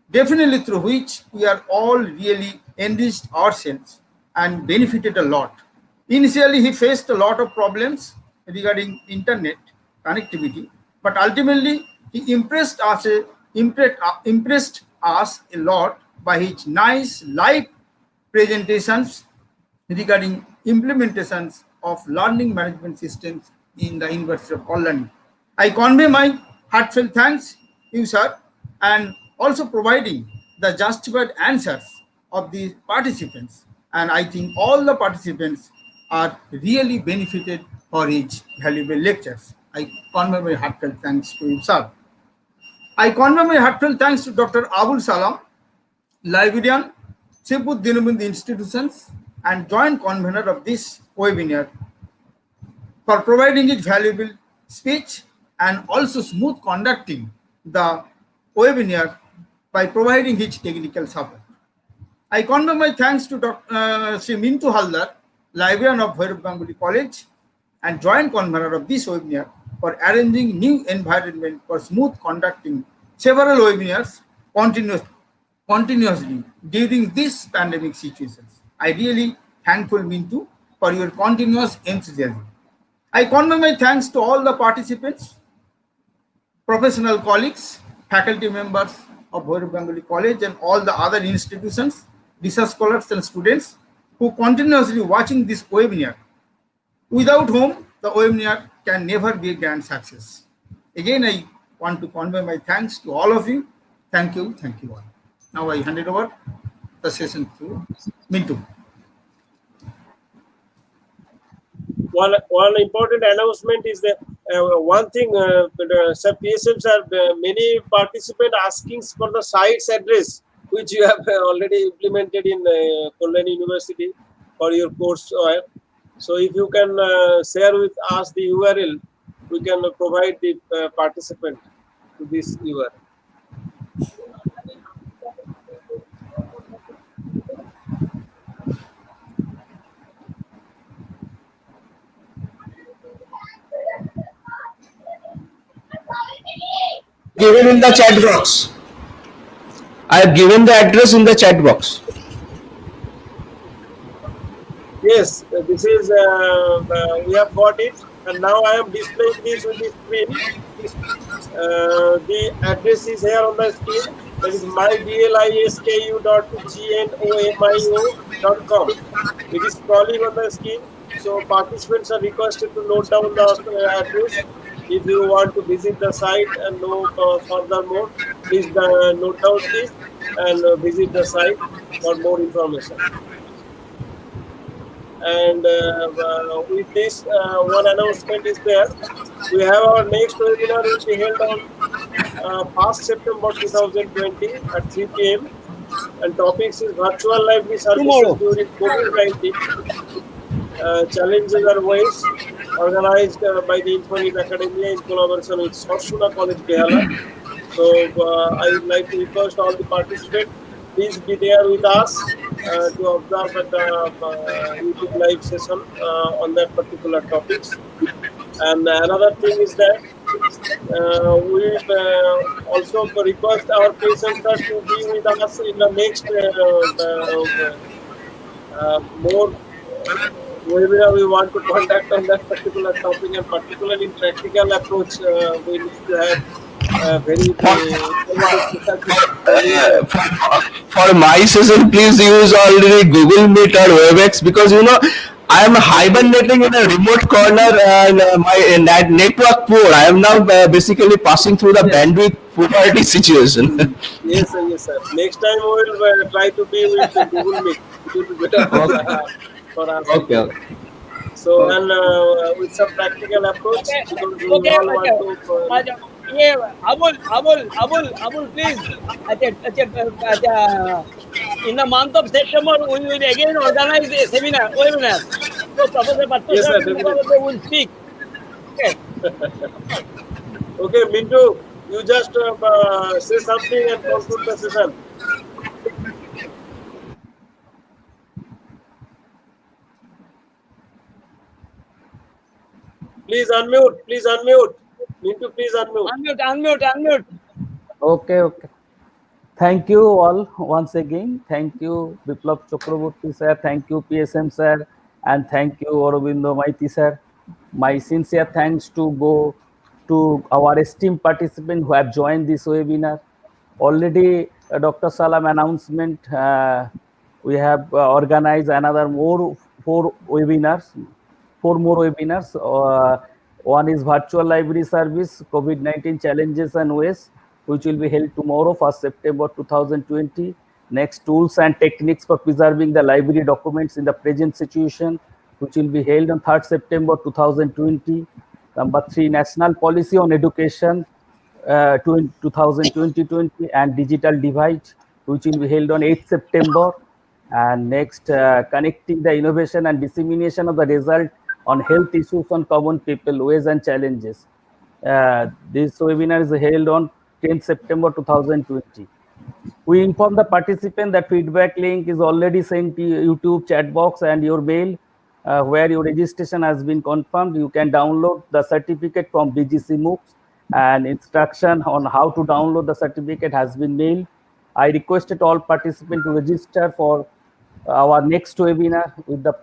Speaker 1: definitely through which we are all really enriched ourselves and benefited a lot. Initially, he faced a lot of problems regarding internet connectivity, but ultimately he impressed us a lot by his nice live presentations regarding implementations of learning management systems in the University of Kolkata. I convey my heartfelt thanks, you sir, and also providing the justified answers of the participants. And I think all the participants are really benefited for his valuable lectures. I convey my heartfelt thanks to you, sir. I convey my heartfelt thanks to Dr. Abul Salam, librarian, Sripur Dinabandhu Institutions, and joint convener of this webinar, for providing his valuable speech and also smooth conducting the webinar by providing his technical support. I convey my thanks to Dr. Sri Mintu Haldar, librarian of Bhairav Ganguly College and joint convener of this webinar, for arranging new environment for smooth conducting several webinars continuously during this pandemic situations. I really thankful Mintu for your continuous enthusiasm. I convey my thanks to all the participants, professional colleagues, faculty members of Bhairav Ganguly College and all the other institutions, research scholars and students who continuously watching this webinar, without whom the webinar can never be a grand success. Again, I want to convey my thanks to all of you. Thank you all. Now I hand it over the session to Mintu.
Speaker 2: One important announcement is that one thing, sir, PSMs are many participants asking for the site's address, which you have already implemented in Kolkata University for your course. So if you can share with us the URL, we can provide the participant to this URL.
Speaker 5: Given in the chat box. I have given the address in the chat box.
Speaker 2: Yes, this is, we have got it, and now I am displaying this on the screen. The address is here on the screen. That is myblisku.gnomio.com. It is scrolling on the screen. So participants are requested to note down the address. If you want to visit the site and know furthermore, please note down this and visit the site for more information. And with this, one announcement is there. We have our next webinar will be held on 1st September 2020 at 3 p.m. and topics is virtual library services during COVID-19. Challenges are ways, organized by the Infoleap Academia in collaboration with Sarsuda College, Behala. So I would like to request all the participants, please be there with us to observe at the YouTube live session on that particular topics. And another thing is that we also request our patients to be with us in the next more webinar we want to conduct on that particular topic, and particularly in practical approach. We need to have very
Speaker 5: for my session, please use already Google Meet or WebEx, because I am hibernating in a remote corner and my network poor. I am now basically passing through the bandwidth poverty situation.
Speaker 2: Yes, sir. Yes, sir. Next time we will try to be with Google Meet. It will be better for us.
Speaker 5: Okay.
Speaker 2: So, and with some practical approach, because we all want to
Speaker 4: Yeah, Abul, please. In the month of September, we will again organize a seminar, webinar. So Professor
Speaker 2: Yes, sir,
Speaker 4: Parthasarathi
Speaker 2: definitely.
Speaker 4: will speak. Okay.
Speaker 2: Okay, Mintu, you just say something and conclude the session. Please unmute. Please unmute. Mintu, please unmute.
Speaker 4: Unmute.
Speaker 3: Okay, okay. Thank you all once again. Thank you, Biplab Chakraborty sir. Thank you, PSM sir. And thank you, Aurobindo Maiti sir. My sincere thanks to go to our esteemed participants who have joined this webinar. Already, Dr. Salam announcement, we have organized another four more webinars. One is virtual library service, COVID-19 challenges and ways, which will be held tomorrow, 1st September 2020. Next, tools and techniques for preserving the library documents in the present situation, which will be held on 3rd September 2020. Number 3, national policy on education, 2020 and digital divide, which will be held on 8th September. And next, connecting the innovation and dissemination of the result on health issues on common people, ways and challenges. This webinar is held on 10th September 2020. We inform the participant that feedback link is already sent to YouTube chat box and your mail, where your registration has been confirmed. You can download the certificate from BGC MOOCs, and instruction on how to download the certificate has been mailed. I requested all participants to register for our next webinar. With the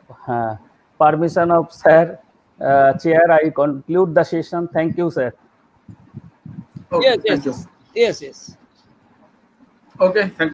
Speaker 3: permission of Sir Chair, I conclude the session. Thank you, sir.
Speaker 1: Okay, thank you.
Speaker 4: Yes.
Speaker 1: Okay, thank you.